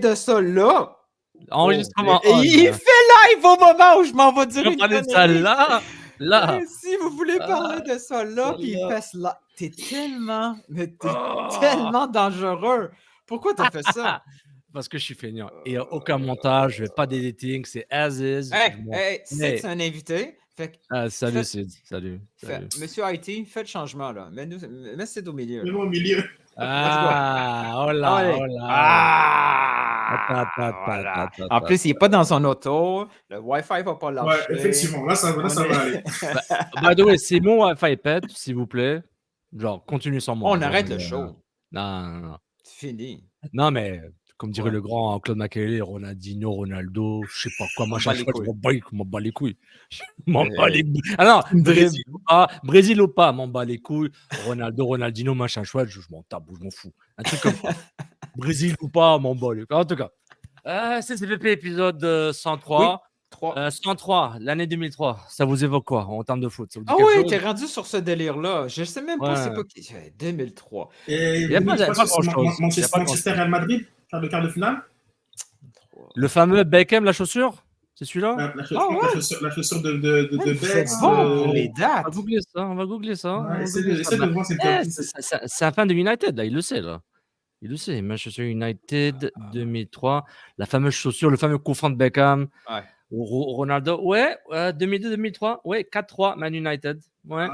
de ça là. Enregistrement Et il fait live au moment où je m'en vais dire une connerie. Ça là. Et si vous voulez parler de ça là, puis il passe là, t'es tellement dangereux. Pourquoi t'as fait ça? Parce que je suis feignant. Il n'y a aucun montage, je ne vais pas d'editing, c'est as is. Hey, c'est un invité. Fait que, salut Sid, salut. Monsieur IT, fais le changement là. Mets Sid au milieu. Mets-moi au milieu. Oh là. Voilà. En plus, il n'est pas dans son auto. Le Wi-Fi va pas lâcher. Ouais, effectivement. Là, ça va aller. By the way, c'est mon Wi-Fi pète, s'il vous plaît. Genre, continue sans moi. On arrête le show. Non. C'est fini. Non, mais comme dirait le grand Claude Makélélé, Ronaldinho, Ronaldo, je sais pas quoi, machin, je m'en bats les couilles. Je m'en bats les couilles. Ah non, Brésil ou pas, m'en bats les couilles. Ronaldo, Ronaldinho, machin chouette, je m'en tape, je m'en fous. Un truc comme ça. Brésil ou pas, m'en bats les couilles. En tout cas, CCPP épisode 103. 103, l'année 2003. Ça vous évoque quoi en termes de foot? Ah oui, t'es rendu sur ce délire-là. Je sais même pas c'est pas qui. 2003. Il y a pas grand-chose. Manchester Real Madrid, le quart de finale. Le fameux Beckham, la chaussure? C'est celui-là? La chaussure de Beckham. Bon, les dates. On va googler ça. C'est un fan de United, là, il le sait, là. Il le sait. Manchester United 2003. La fameuse chaussure, le fameux coup franc de Beckham. Ouais. Ronaldo, 2002-2003, 4-3, Man United. Ouais.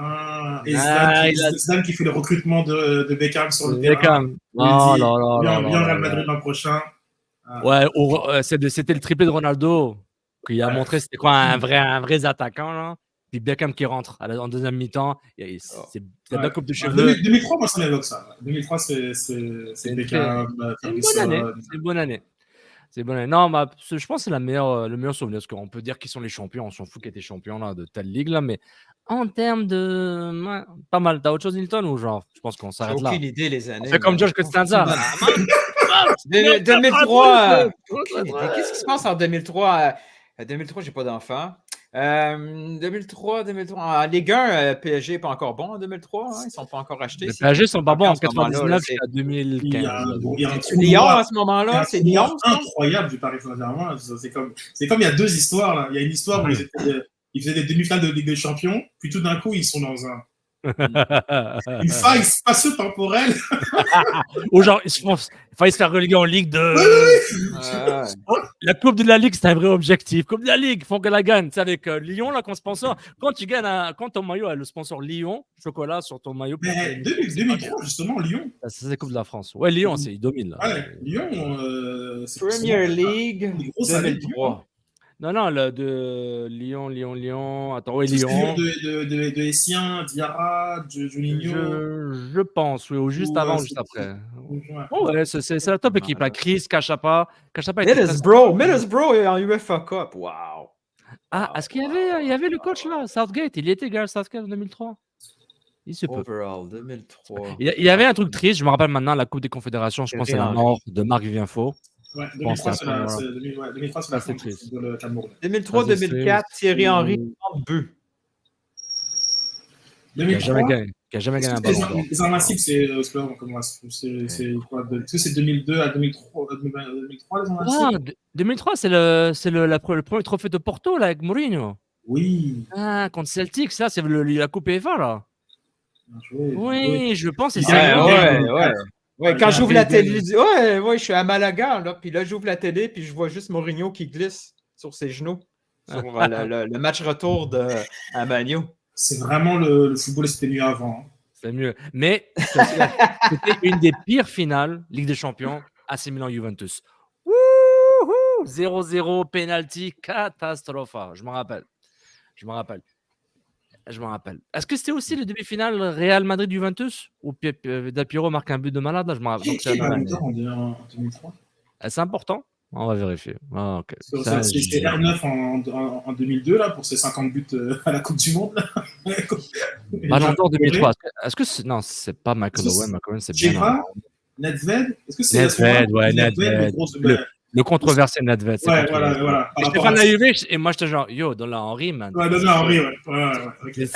Et Zidane qui fait le recrutement de Beckham sur le terrain. Oh là. Bien Real Madrid l'an prochain. C'était le triplé de Ronaldo qui a montré c'était quoi un vrai attaquant là. Puis Beckham qui rentre en deuxième mi-temps. C'est la coupe de cheveux. 2003, moi ça m'évoque ça. 2003, c'est Beckham. C'est une bonne année. Non, je pense que c'est le meilleur souvenir. Parce qu'on peut dire qu'ils sont les champions. On s'en fout qu'ils étaient champions là, de telle ligue là. Mais en termes de. Pas mal. T'as autre chose, Nilton, ou genre? Je pense qu'on s'arrête là. J'ai aucune idée, les années. C'est comme George Costanza. 2003. Qu'est-ce qui se passe en 2003? 2003, j'ai pas d'enfant. 2003, en Ligue 1, PSG n'est pas encore bon en 2003. Ils ne sont pas encore achetés. Les PSG sont pas bons en 99 jusqu'à 2015. Lyon à ce moment-là, c'est Lyon. Incroyable du Paris Saint-Germain. C'est comme il y a deux histoires là. Il y a une histoire où ils faisaient des demi-finales de Ligue des Champions, puis tout d'un coup ils sont dans une faille spatio-temporelle. Ou genre, il fallait se faire reléguer en Ligue 2. La Coupe de la Ligue, c'est un vrai objectif. Coupe de la Ligue, il faut que la gagne. C'est avec Lyon, là, qu'on sponsor. Quand tu gagnes, quand ton maillot a le sponsor Lyon, chocolat sur ton maillot. Mais 2003, justement, Lyon. C'est la Coupe de la France. Ouais, Lyon, ils dominent. Là. Ouais, Lyon, c'est Premier League 2003. Non, de Lyon. Attends, oui, Lyon. De Essien, Diarra, Juninho. Je pense, oui, ou juste avant ou juste après. Ouais, c'est la top équipe, là. Chris, Cachapa. Middlesbrough est en UEFA Cup. Wow. Est-ce qu'il y avait le coach, là, Southgate? Il y était, Gareth Southgate en 2003. Il se peut. Overall, 2003. Il y avait un truc triste, je me rappelle maintenant, la Coupe des Confédérations, je pense que c'est la mort de Marc-Vivien Faux. Ouais, 2003, c'est la fin de le Cameroun. 2003-2004, Thierry Henry, 30 buts. Qui n'a jamais gagné un ballon d'or. Les Invincibles, c'est quoi? Est-ce que c'est 2002 à 2003 les Invincibles? 2003, c'est le premier trophée de Porto là, avec Mourinho. Oui. Contre Celtic, ça, c'est la Coupe UEFA là. Oui, je pense que c'est ça. Ouais, quand j'ouvre la télé, je suis à Malaga, là, puis là, j'ouvre la télé, puis je vois juste Mourinho qui glisse sur ses genoux sur le match retour à Manu. C'est vraiment le football, c'était mieux avant. C'est mieux. Mais c'était une des pires finales, Ligue des Champions, AC Milan-Juventus. 0-0, penalty, catastrophe. Je m'en rappelle. Est-ce que c'était aussi le demi-finale Real Madrid-Juventus où Del Piero marque un but de malade là, je me rappelle. C'est important. On va vérifier. Okay. C'est R9 en 2002 là pour ses 50 buts à la Coupe du Monde. Ballon d'or 2003. Est-ce que non, c'est pas Michael Owen, c'est bien. Nedved. Est-ce que c'est Nedved, Le controversé Nedved. Ouais, voilà. Et Stéphane Lajuvé, et moi, j'étais genre, yo, donne-la à Henry, man. Ouais, donne-la à Henry, ouais. Okay.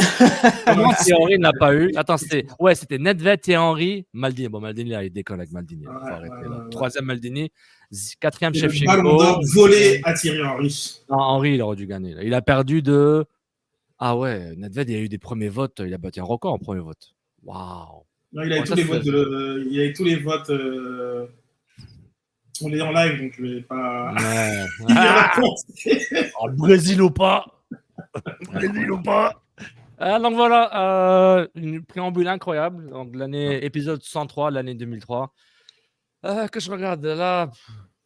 Comment si Henry ne l'a pas eu? Attends, c'était Nedved et Henry. Maldini. Bon, Maldini, là, il déconne avec Maldini. Faut arrêter, là. Troisième, Maldini. Quatrième, Shevchenko. Le ballon d'or volé à Thierry Henry. Non, Henry, il aurait dû gagner. Là. Il a perdu de... Ah ouais, Nedved, il a eu des premiers votes. Il a battu un record en premier vote. Waouh. Non, il a eu tous les votes. Il a eu tous les votes. On est en live, donc je vais pas. Le Brésil ou pas. Brésil ou pas. Donc voilà, une préambule incroyable. Donc l'année épisode 103, l'année 2003. Que je regarde là,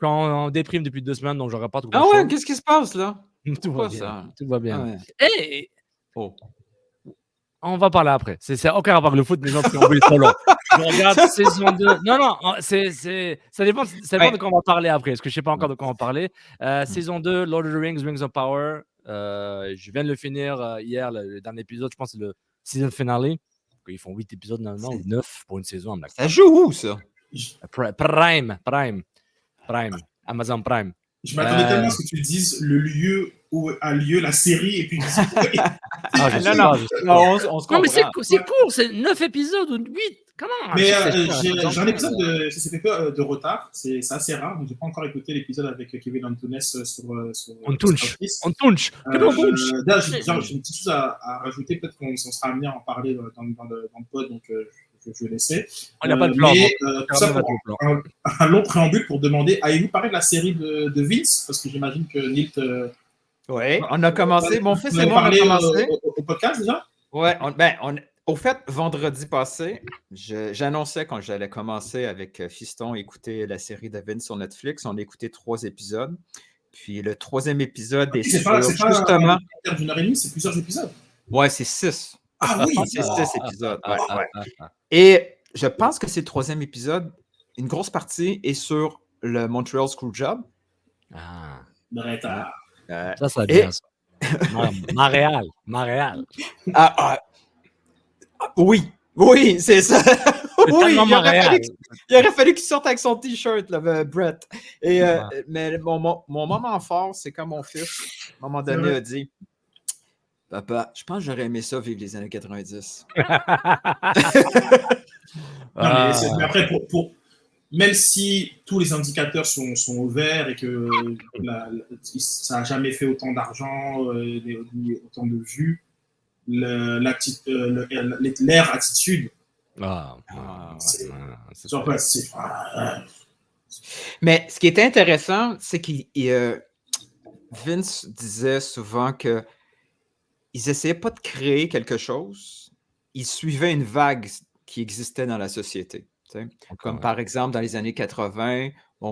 en déprime depuis 2 semaines, donc j'aurais pas tout. Ah ouais, qu'est-ce qui se passe là? Tout va bien. Ça? Tout va bien. Ah ouais. Et on va parler après. C'est aucun rapport avec le foot, mais non, préambule trop long. Je regarde saison 2. Non, ça dépend de quoi on va parler après. Parce que je sais pas encore de quoi on va parler. Saison 2, Lord of the Rings, Rings of Power. Je viens de le finir hier, le dernier épisode. Je pense que c'est le season finale. Ils font 8 épisodes normalement, ou 9 pour une saison. Ça joue où, ça? Prime. Amazon Prime. Je m'attendais tellement à ce que tu dises le lieu où a lieu la série et puis non, on se comprend. Non, mais c'est court, c'est 9 épisodes ou 8. Comment? Mais j'ai un épisode de CCPP de retard, c'est assez rare, donc j'ai pas encore écouté l'épisode avec Kevin Antunes sur Tunch. Là, j'ai une petite chose à rajouter, peut-être qu'on sera amené à en parler dans le pod, donc je vais laisser. Il n'y a pas de plan. Tout ça pour un long préambule pour demander, avez-vous parlé de la série de Vince? Parce que j'imagine que Nilt... Oui, on a commencé. Mon fils et moi, on a commencé. Au podcast déjà? Oui, au fait, vendredi passé, j'annonçais quand j'allais commencer avec Fiston écouter la série de Vince sur Netflix. On a écouté 3 épisodes. Puis le 3e épisode est sur justement... C'est d'une heure et demie, c'est plusieurs épisodes. Ouais, c'est 6. Ah oui! C'est 6 épisodes. Ouais. Et je pense que c'est le 3e épisode. Une grosse partie est sur le Montreal Screwjob. Ça serait bien, ça. Montréal. Oui, c'est ça. Oui, il aurait fallu qu'il sorte avec son t-shirt, là, Brett. Mais mon moment fort, c'est quand mon fils, à un moment donné, a dit « Papa, je pense que j'aurais aimé ça vivre les années 90. » Mais après, même si tous les indicateurs sont au vert et que ça n'a jamais fait autant d'argent, autant de vues, l'air attitude. Mais ce qui est intéressant, c'est que Vince disait souvent qu'ils n'essayaient pas de créer quelque chose, ils suivaient une vague qui existait dans la société. Comme par exemple, dans les années 80,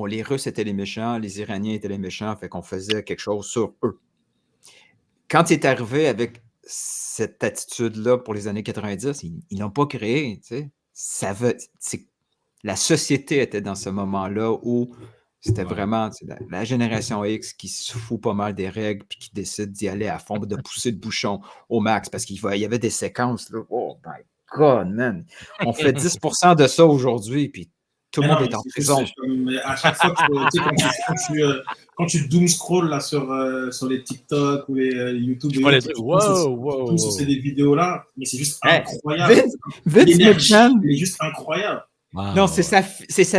les Russes étaient les méchants, les Iraniens étaient les méchants, fait qu'on faisait quelque chose sur eux. Quand il est arrivé avec cette attitude-là pour les années 90, ils l'ont pas créé. La société était dans ce moment-là où c'était vraiment la génération X qui se fout pas mal des règles puis qui décide d'y aller à fond, de pousser le bouchon au max parce qu'il y avait des séquences. Là, oh my God, man! On fait 10% de ça aujourd'hui, puis tout le monde est en prison. À chaque fois quand tu doom scroll là, sur les TikTok ou les YouTube, tu sur ces vidéos-là, mais c'est juste incroyable. Vince McMahon, il est juste incroyable. Wow. Non, c'est sa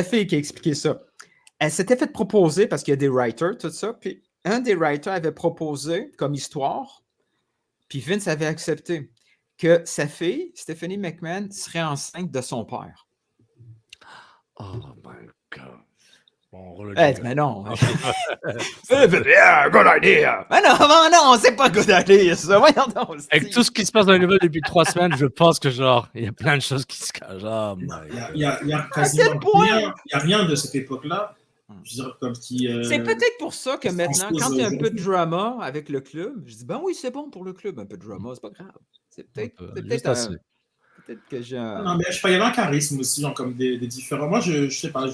fille qui a expliqué ça. Elle s'était fait proposer, parce qu'il y a des writers, tout ça, puis un des writers avait proposé comme histoire, puis Vince avait accepté que sa fille, Stephanie McMahon, serait enceinte de son père. Oh my God. Mais non. Yeah, good idea. Mais non, c'est pas good idea, ça. Avec tout ce qui se passe dans les nouvelles depuis 3 semaines, je pense que il y a plein de choses qui se cachent. Il y a quasiment rien de cette époque-là. C'est peut-être pour ça que maintenant, quand il y a un peu de drama avec le club, je dis, oui, c'est bon pour le club, un peu de drama, c'est pas grave. C'est peut-être que j'ai un... Non, mais je sais pas, il y avait un charisme aussi, comme des différents... Moi, je sais pas,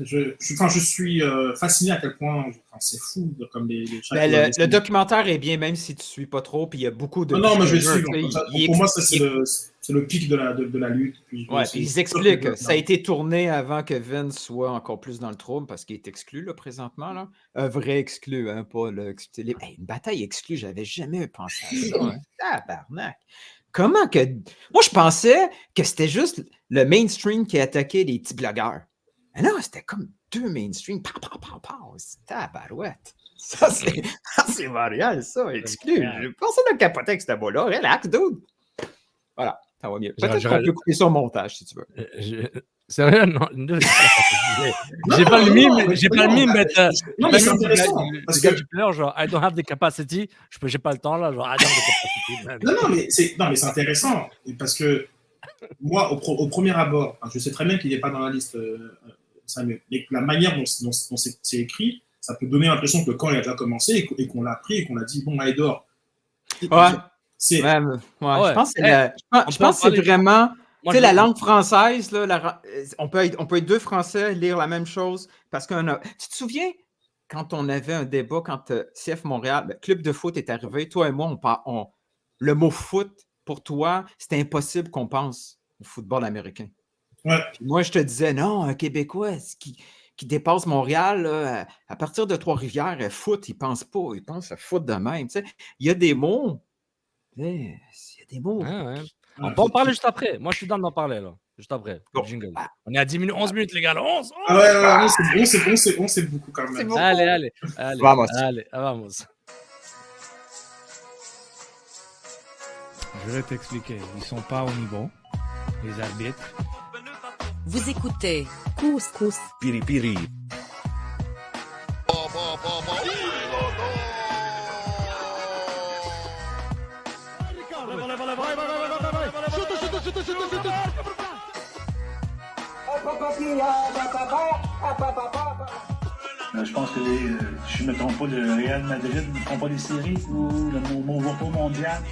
je suis fasciné à quel point c'est fou comme le documentaire est bien, même si tu ne suis pas trop, puis il y a beaucoup de... Non, mais je suis. Pour moi, c'est le pic de la lutte. Puis ils expliquent. Ça a été tourné avant que Vince soit encore plus dans le trouble, parce qu'il est exclu là, présentement. Là. Un vrai exclu, hein, pas le... une bataille exclue, j'avais jamais pensé à ça. Hein. Tabarnak! Comment que... Moi, je pensais que c'était juste le mainstream qui attaquait les petits blogueurs. Mais non, c'était comme 2 mainstream. C'est tabarouette. Ça, c'est Montréal, ça, exclu. Personne n'a capoté avec ce mot-là. Relax, dude. Voilà, ça va mieux. Peut-être qu'on peut couper ça au montage, si tu veux. Sérieux, non. J'ai pas le mime, mais non, mais c'est intéressant. Parce que tu pleures, genre, I don't have the capacity. J'ai pas le temps, là. Genre, I don't have the capacity. Non, mais c'est intéressant. Parce que moi, au premier abord, je sais très bien qu'il n'est pas dans la liste, Samuel, mais la manière dont c'est écrit, ça peut donner l'impression que quand il a déjà commencé et qu'on l'a pris et qu'on a dit, bon, allez, dehors. Ouais. Je pense que c'est vraiment... Tu sais, la langue française, là, on peut être 2 Français, lire la même chose, parce tu te souviens, quand on avait un débat, quand CF Montréal, Club de foot est arrivé, toi et moi, le mot foot, pour toi, c'était impossible qu'on pense au football américain. Ouais. Puis moi, je te disais, non, un Québécois qui dépasse Montréal, là, à partir de Trois-Rivières, foot, il pense pas, il pense à foot de même. Tu sais, il y a des mots. Ouais. On peut en parler juste après. Moi, je suis dans d'en parler, là. Juste après. Bon. Jingle. On est à 10 minutes, 11 minutes, les gars. 11! C'est beaucoup quand même. Allez. Vamos. Allez, vamos. Je vais t'expliquer. Ils sont pas au niveau, les arbitres. Vous écoutez Couscous Piripiri. Je pense que je ne me trompe pas, le Real Madrid ne prend pas des séries ou le repos mondial.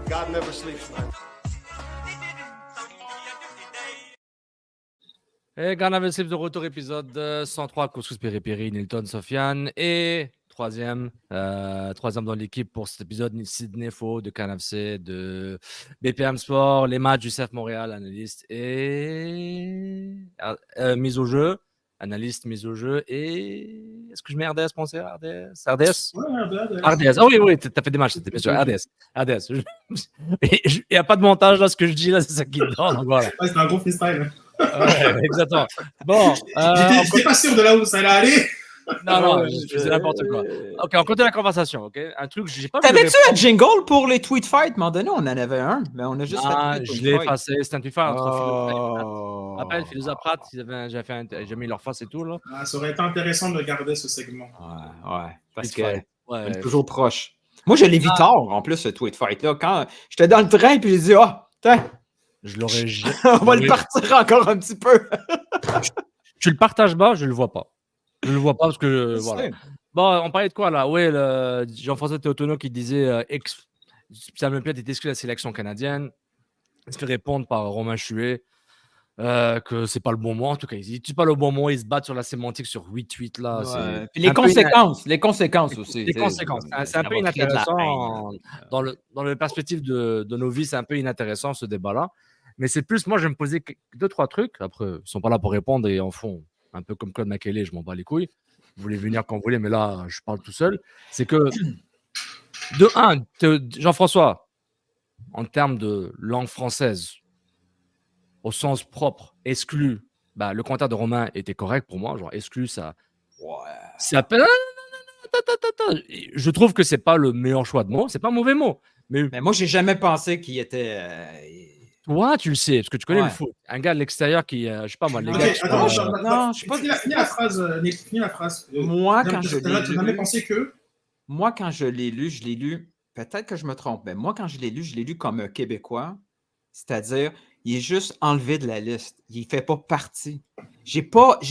God never sleeps, man. Et God never sleeps de retour, épisode 103, Couscous Péripéri, Nilton, Sofiane. Et troisième dans l'équipe pour cet épisode, Sidney Faux de CanFC, de BPM Sport, les matchs du CF Montréal, analyste et mise au jeu. Analyste, mise au jeu et... Est-ce que je mets RDS, pensez à RDS? RDS? Ouais, RDS. Ah oui, t'as fait des matchs, c'était bien sûr. RDS. Il n'y a pas de montage, là, ce que je dis, là, c'est ça qui est dedans. Donc voilà. Ouais, c'est un gros freestyle. Ouais, exactement. Bon. J'étais pas sûr de là où ça allait aller. Non, je faisais n'importe quoi. Ok, on continue la conversation, ok? Un truc, j'ai pas. T'avais-tu un jingle pour les tweet fights? À un moment donné, on en avait un, mais on a juste fait. Je l'ai effacé. C'était un tweet fight entre Rappelle, Philosoprat, j'ai mis leur face et tout, là. Ça aurait été intéressant de garder ce segment. Ouais. Parce que on est toujours proche. Moi, je l'ai vu tard, en plus, ce tweet fight-là. Quand j'étais dans le train, puis j'ai dit, je l'aurais. On va le partir encore un petit peu. Tu le partages pas, je le vois pas. Je le vois pas parce que voilà. Bon, on parlait de quoi là? Oui, Jean-François Théotono qui disait Samuel Piette est exclu de la sélection canadienne. Il se fait répondre par Romain Chuet que c'est pas le bon mot. En tout cas, ils utilisent pas le bon mot. Ils se battent sur la sémantique sur 8-8 là. Ouais. Puis les conséquences aussi. Les conséquences. C'est un peu inintéressant dans le perspective de nos vies. C'est un peu inintéressant ce débat-là. Mais c'est plus, moi, je vais me poser 2-3 trucs. Après, ils sont pas là pour répondre et en fond. Un peu comme Claude Makélélé, je m'en bats les couilles. Vous voulez venir quand vous voulez, mais là, je parle tout seul. C'est que, de un, Jean-François, en termes de langue française, au sens propre, exclu, le commentaire de Romain était correct pour moi. Genre, exclu, ça. Ouais. Ça peut. Je trouve que c'est pas le meilleur choix de mots. C'est pas un mauvais mot. Mais moi, j'ai jamais pensé qu'il était. Ouais, tu le sais, parce que tu connais le foot. Un gars de l'extérieur qui, je sais pas moi, les gars. Non, je sais pas. Finis la phrase. Moi, quand je l'ai lu. Tu n'avais pensé que. Moi, quand je l'ai lu, peut-être que je me trompe, mais moi, quand je l'ai lu comme un Québécois, c'est-à-dire, il est juste enlevé de la liste. Il ne fait pas partie. J'ai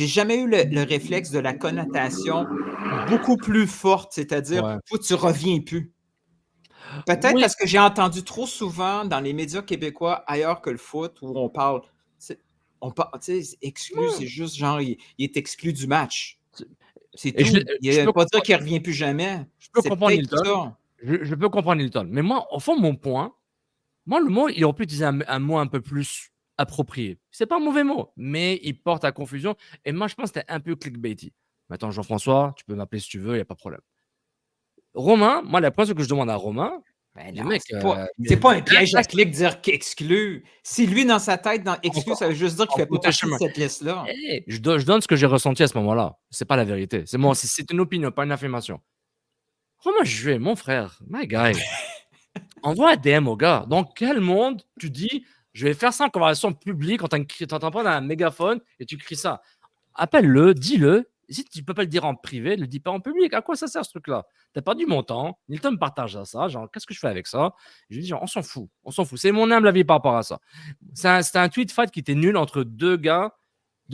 jamais eu le réflexe de la connotation beaucoup plus forte, c'est-à-dire, faut que tu reviens plus. Peut-être parce que j'ai entendu trop souvent dans les médias québécois ailleurs que le foot où on parle. exclu, c'est juste genre, il est exclu du match. C'est Et tout. Il ne veut pas dire comprendre- qu'il ne revient plus jamais. je peux C'est comprendre peut-être Hilton. ça. Je peux comprendre Hilton. Mais moi, au fond, mon point, moi, le mot, il aurait pu utiliser un mot un peu plus approprié. C'est pas un mauvais mot, mais il porte à confusion. Et moi, je pense que c'était un peu clickbaity. Maintenant, Jean-François, tu peux m'appeler si tu veux, il n'y a pas de problème. Romain, moi, la première chose que je demande à Romain, Ben le non, mec, c'est pas un piège à clic de dire qu'exclu. Si lui, dans sa tête, dans exclu, ça veut juste dire qu'il fait pas partie de cette liste-là. Hey, je donne ce que j'ai ressenti à ce moment-là. C'est pas la vérité. C'est une opinion, pas une affirmation. Romain Juvet, mon frère, my guy, envoie un DM au gars. Dans quel monde tu dis, je vais faire ça en conversation publique, quand tu entends prendre un mégaphone et tu cries ça? Appelle-le, dis-le. Si tu peux pas le dire en privé, ne le dis pas en public. À quoi ça sert ce truc-là? T'as perdu mon temps. Nilton me partage ça. Genre, qu'est-ce que je fais avec ça? Je lui dis, genre, on s'en fout. On s'en fout. C'est mon humble avis par rapport à ça. C'était un tweet fight qui était nul entre deux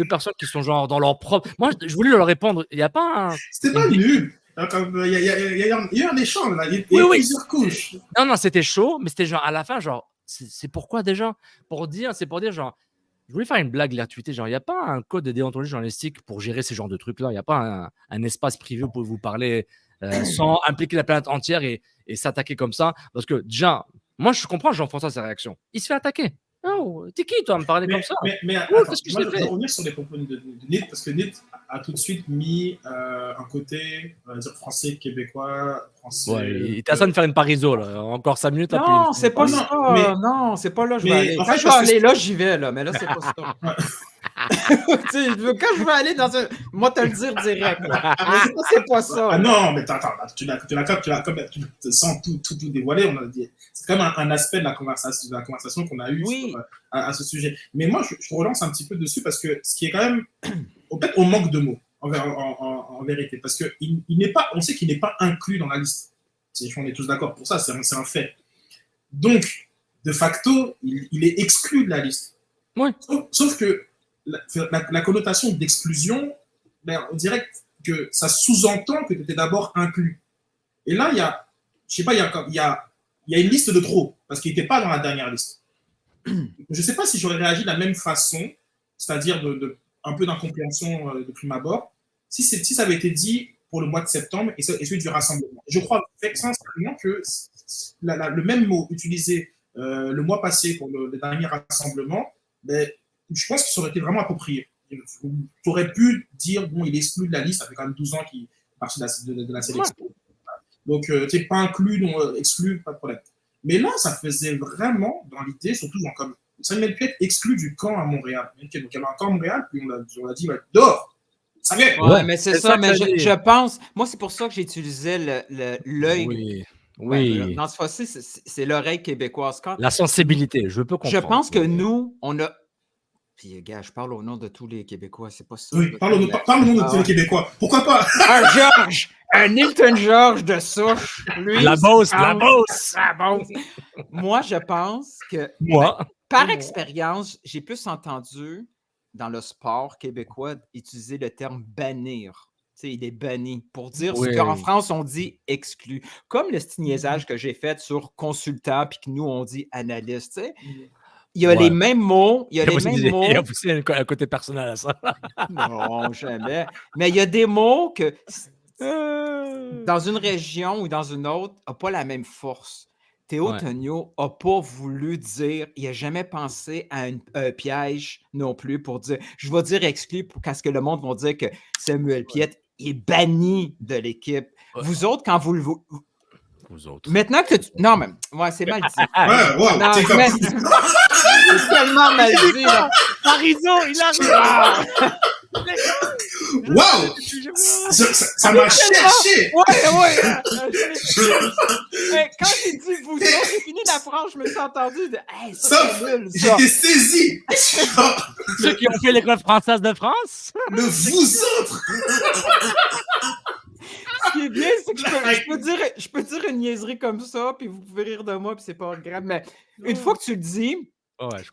personnes qui sont genre dans leur propre. Moi, je voulais leur répondre. Il n'y a pas un. C'était pas nul. Il y a eu un échange, là. Il y a plusieurs couches. Non, c'était chaud, mais c'était genre à la fin, genre, c'est pourquoi déjà? C'est pour dire, genre, je voulais faire une blague, l'air tweeté, genre, il n'y a pas un code de déontologie journalistique pour gérer ces genres de trucs-là. Il n'y a pas un espace privé où vous pouvez vous parler sans impliquer la planète entière et s'attaquer comme ça. Parce que déjà, moi, je comprends Jean-François sa réaction. Il se fait attaquer. Oh, t'es qui, toi, à me parler comme ça? Mais attends, moi, je vais revenir sur les propos de Nit, parce que Nit a tout de suite mis un côté, on va dire, français, québécois, français. Ouais, il était à ça de faire une pariso, là. Encore 5 minutes. Non, c'est pas ça. Non, c'est pas là que je vais aller. Quand je vais aller là, j'y vais, là. Mais là, c'est pas ça. Quand je vais aller dans un. Moi, te le dire direct. C'est pas ça. Ah non, mais attends, sans tout dévoiler, on a dit. C'est quand même un aspect de la conversation qu'on a eue à ce sujet. Mais moi, je relance un petit peu dessus parce que ce qui est quand même. Peut-être on manque de mots en vérité. Parce qu'il n'est pas. On sait qu'il n'est pas inclus dans la liste. On est tous d'accord pour ça, c'est un fait. Donc, de facto, il est exclu de la liste. Oui. Sauf que la connotation d'exclusion, ben, on dirait que ça sous-entend que tu étais d'abord inclus. Et là, il y a, je sais pas, il y a une liste de trop, parce qu'il n'était pas dans la dernière liste. Je ne sais pas si j'aurais réagi de la même façon, c'est-à-dire un peu d'incompréhension de prime abord, si ça avait été dit pour le mois de septembre et celui du rassemblement. Je crois sincèrement que le même mot utilisé le mois passé pour le dernier rassemblement, ben, je pense que ça aurait été vraiment approprié. Tu aurais pu dire, bon, il est exclu de la liste, ça fait quand même 12 ans qu'il est parti de la sélection. Ouais. Donc, tu n'es pas inclus, donc exclu, pas de problème. Mais là, ça faisait vraiment, dans l'idée, surtout comme Samuel Piette exclu du camp à Montréal. Donc, il y avait un camp à Montréal, puis on a dit, bah, dehors. Samuel! Ouais, mais c'est ça, mais je pense, moi, c'est pour ça que j'utilisais l'œil. Oui. Dans ce fois-ci, c'est l'oreille québécoise. La sensibilité, je peux comprendre. Je pense que nous, on a. Puis, gars, je parle au nom de tous les Québécois, c'est pas ça. Oui, parle au nom de tous les Québécois. Pourquoi pas? Un Georges! Un Nilton Georges de souche. Lui, la Beauce! Moi, je pense que. Par expérience, j'ai plus entendu dans le sport québécois utiliser le terme bannir. Tu sais, il est banni pour dire ce qu'en France, on dit exclu. Comme le niaisage que j'ai fait sur consultant, puis que nous, on dit analyste. Tu sais. Il y a les mêmes mots. Il y a aussi un côté personnel à ça. Non, jamais. Mais il y a des mots que dans une région ou dans une autre, n'ont pas la même force. Théo Tonio n'a pas voulu dire, il n'a jamais pensé à un piège non plus pour dire, je vais dire exclu pour qu'à ce que le monde va dire que Samuel Piette est banni de l'équipe. Vous autres, quand vous le... Vous autres. Maintenant que tu... Non, mais c'est mal dit. Non, c'est tellement mal dit, là. Pariso, il arrive. Wow! Ça m'a cherché! Ouais! Quand j'ai dit vous autres, j'ai fini la phrase, je me suis entendu de hey, ça, c'est nul, ça. J'étais saisi! Ceux qui ont fait l'école française de France? Le vous autres! Ce qui est bien, c'est que je peux dire une niaiserie comme ça, puis vous pouvez rire de moi, puis c'est pas grave. Mais une fois que tu le dis,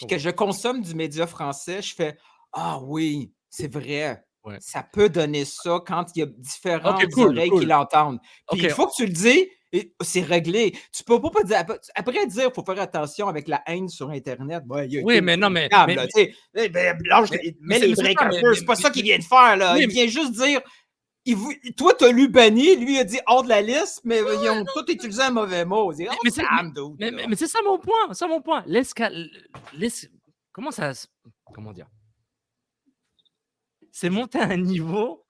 que je consomme du média français, je fais ah oui, c'est vrai. Ça peut donner ça quand il y a différentes oreilles qui l'entendent. Puis une fois que tu le dis, Et c'est réglé. Tu peux pas dire. Après dire, il faut faire attention avec la haine sur Internet. Oui, mais non, mais. Mais les breaks un peu. C'est pas ça qu'il vient de faire, là. Il vient juste dire. Toi, t'as lu banni, lui il a dit hors de la liste, mais ils ont tous utilisé un mauvais mot. Mais c'est ça mon point. Ça mon point. Comment ça. Comment dire? C'est monté à un niveau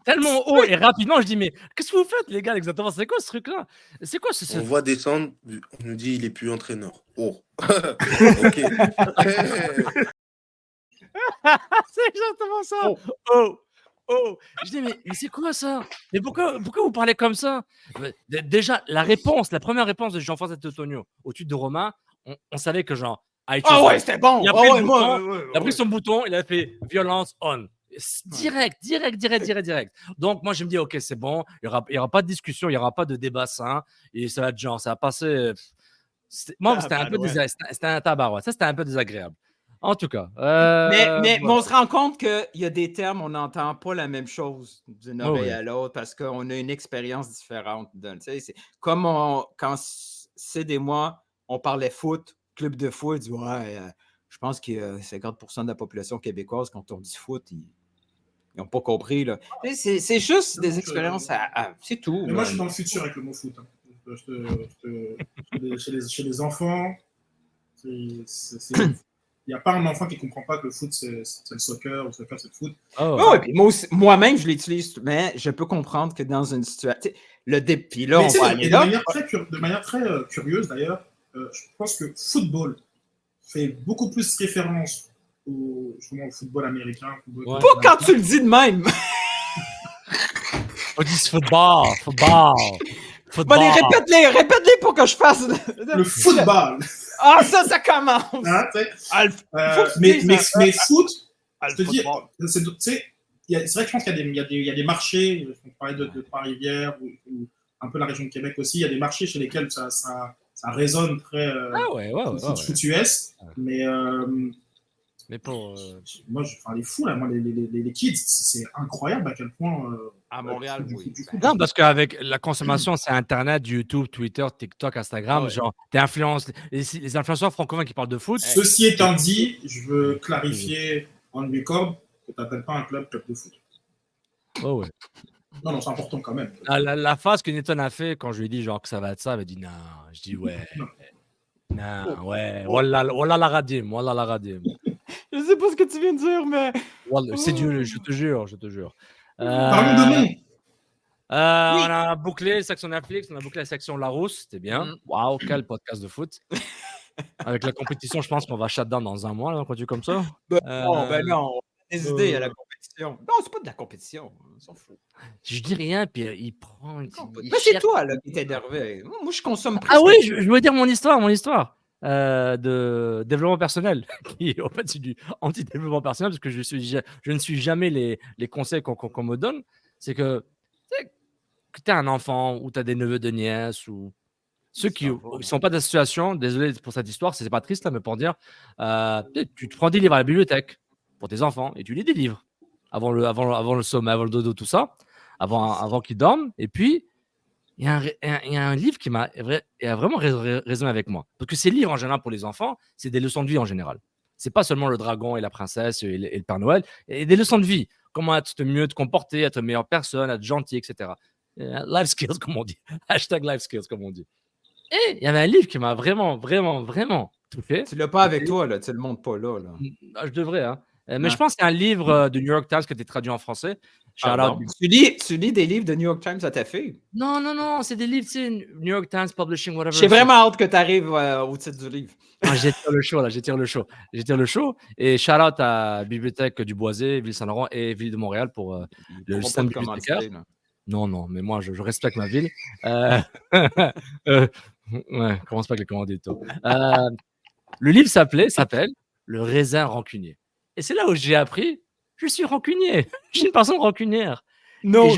tellement haut et rapidement. Je dis, mais qu'est-ce que vous faites, les gars, exactement? C'est quoi ce truc-là? C'est quoi ce. On voit descendre, on nous dit il est plus entraîneur. Oh, ok. C'est exactement ça. Oh. Je dis, mais c'est quoi ça? Mais pourquoi vous parlez comme ça? Déjà, la première réponse de Jean-François Antonio au tweet de Romain, on savait que genre. Ah ouais, c'était bon. Il a pris son bouton, il a fait violence on. Direct. Donc, moi, je me dis, OK, c'est bon. Il n'y aura pas de discussion, il n'y aura pas de débat sain. Et ça va être genre, ça va passer. Moi, c'était un peu c'était un tabarouette. Ça, c'était un peu désagréable. En tout cas. Mais on se rend compte qu'il y a des termes, on n'entend pas la même chose d'une oreille à l'autre parce qu'on a une expérience différente. C'est comme quand c'est des mois, on parlait foot, club de foot, dit je pense que 50% de la population québécoise, quand on dit foot, ils n'ont pas compris. Là. C'est juste des expériences, c'est tout. Mais moi, je suis dans le futur avec le mot foot. Chez les enfants, il n'y a pas un enfant qui ne comprend pas que le foot, c'est le soccer, ou le soccer, c'est le foot. Et puis moi-même, je l'utilise, mais je peux comprendre que dans une situation... Le défi, là, on va aller là. De manière très curieuse, d'ailleurs, je pense que football fait beaucoup plus référence au football américain. Pas quand tu le dis de même! On dit football. Allez, répète-les pour que je fasse... Le football! Ah, ça commence! Mais foot, je te dis, c'est vrai que je pense qu'il y a des marchés, on parlait de Trois-Rivières ou un peu la région de Québec aussi, il y a des marchés chez lesquels ça résonne très foot US, mais pour moi, les fous là, les kids, c'est incroyable à quel point à Montréal, non, parce qu'avec la consommation, c'est Internet, YouTube, Twitter, TikTok, Instagram, genre t'es les influenceurs francophones qui parlent de foot. Ceci étant dit, je veux clarifier on record que t'appelles pas un club de foot. Oh ouais. Non, c'est important quand même. La phase que Nathan a fait quand je lui ai dit genre que ça va être ça, elle m'a dit non. Je dis ouais. Non, ouais. Wallah la radim. Je sais pas ce que tu viens de dire, mais... C'est Dieu, je te jure. Parlons de nom. On a bouclé la section Netflix, on a bouclé la section Larousse, c'était bien. Waouh, quel podcast de foot. Avec la compétition, je pense qu'on va shut down dans un mois, là, quand tu comme ça. Non, des idées à la compétition. Non, c'est pas de la compétition, on s'en fout. Je dis rien, puis il prend... Mais c'est toi, là, qui t'es énervé. Moi, je consomme plus. Ah oui, je veux dire mon histoire. De développement personnel, qui en fait c'est du anti-développement personnel parce que je ne suis jamais les conseils qu'on me donne. C'est que tu es un enfant ou tu as des neveux de nièces ou ceux qui ne sont pas dans la situation, désolé pour cette histoire, c'est pas triste là, mais pour dire, tu te prends des livres à la bibliothèque pour tes enfants et tu lis des livres avant le sommeil, avant le dodo, tout ça, avant qu'ils dorment. Et puis il y a un livre qui a vraiment résonné avec moi. Parce que ces livres, en général, pour les enfants, c'est des leçons de vie en général. C'est pas seulement le dragon et la princesse et le Père Noël, et des leçons de vie. Comment mieux te comporter, être une meilleure personne, être gentil, etc. Life skills, comme on dit. Hashtag life skills, comme on dit. Et il y avait un livre qui m'a vraiment touché. Tu l'as pas avec toi, là. Tu le montres pas là. Je devrais, hein. Mais je pense qu'il y a un livre de New York Times qui a été traduit en français. Tu lis des livres de New York Times à ta fille? Non, c'est des livres, tu sais, New York Times, Publishing, whatever. J'ai vraiment hâte que tu arrives au titre du livre. J'étire le show. Et shout-out à Bibliothèque du Boisé, Ville Saint-Laurent et Ville de Montréal pour le système bibliothécaire. Non, mais moi, je respecte ma ville. Commence pas avec les commanditos. Le livre s'appelle Le raisin rancunier. Et c'est là où j'ai appris, je suis rancunier. Je suis une personne rancunière.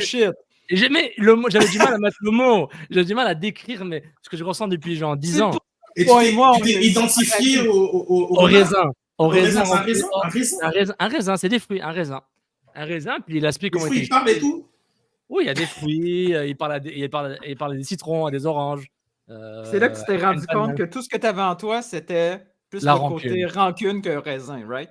Shit. Et j'avais du mal à mettre le mot. J'avais du mal à décrire ce que je ressens depuis genre 10 ans. Et tu t'es identifié au raisin. Un raisin, un raisin, c'est des fruits, un raisin. Puis il explique comment il parle et tout. Oui, il y a des fruits, il parle des citrons, des oranges. C'est là que tu t'es rendu compte que tout ce que tu avais en toi, c'était plus La le rancune. côté rancune que raisin, right?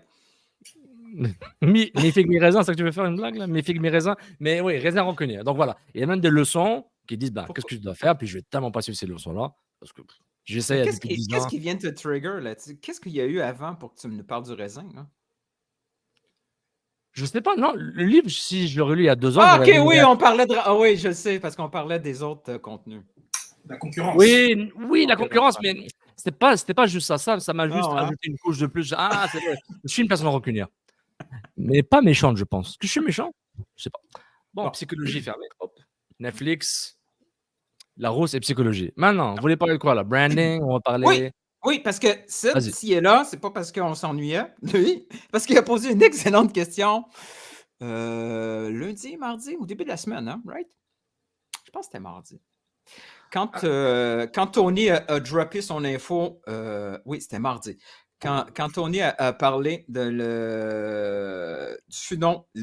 Mes figues, mes raisins, c'est ça que tu veux faire une blague là? Mes figues, mes raisins. Mais oui, raisin rancunier. Donc voilà. Il y a même des leçons qui disent qu'est-ce que je dois faire? Puis je vais tellement pas suivre ces leçons-là. Parce que j'essaie depuis 10 ans. Qu'est-ce qui vient de te trigger là? Qu'est-ce qu'il y a eu avant pour que tu nous parles du raisin? Là? Je sais pas, non, le livre, si je l'aurais lu il y a 2 ans. Ah, ok, oui, on parlait de. Ah, oui, je le sais, parce qu'on parlait des autres contenus. La concurrence. Oui, la concurrence, mais c'était pas juste ça m'a juste rajouté une couche de plus. Ah, c'est vrai, je suis une personne rancunière. Mais pas méchante, je pense. Est-ce que je suis méchant? Je sais pas. Bon, psychologie fermée. Hop. Netflix, la rousse et psychologie. Maintenant, vous voulez parler de quoi là? Branding, on va parler. Oui, parce que s'il est là, c'est pas parce qu'on s'ennuyait, lui, parce qu'il a posé une excellente question lundi, mardi, au début de la semaine, hein, right? Je pense que c'était mardi. Quand Tony a droppé son info, oui, c'était mardi. Quand Tony a parlé du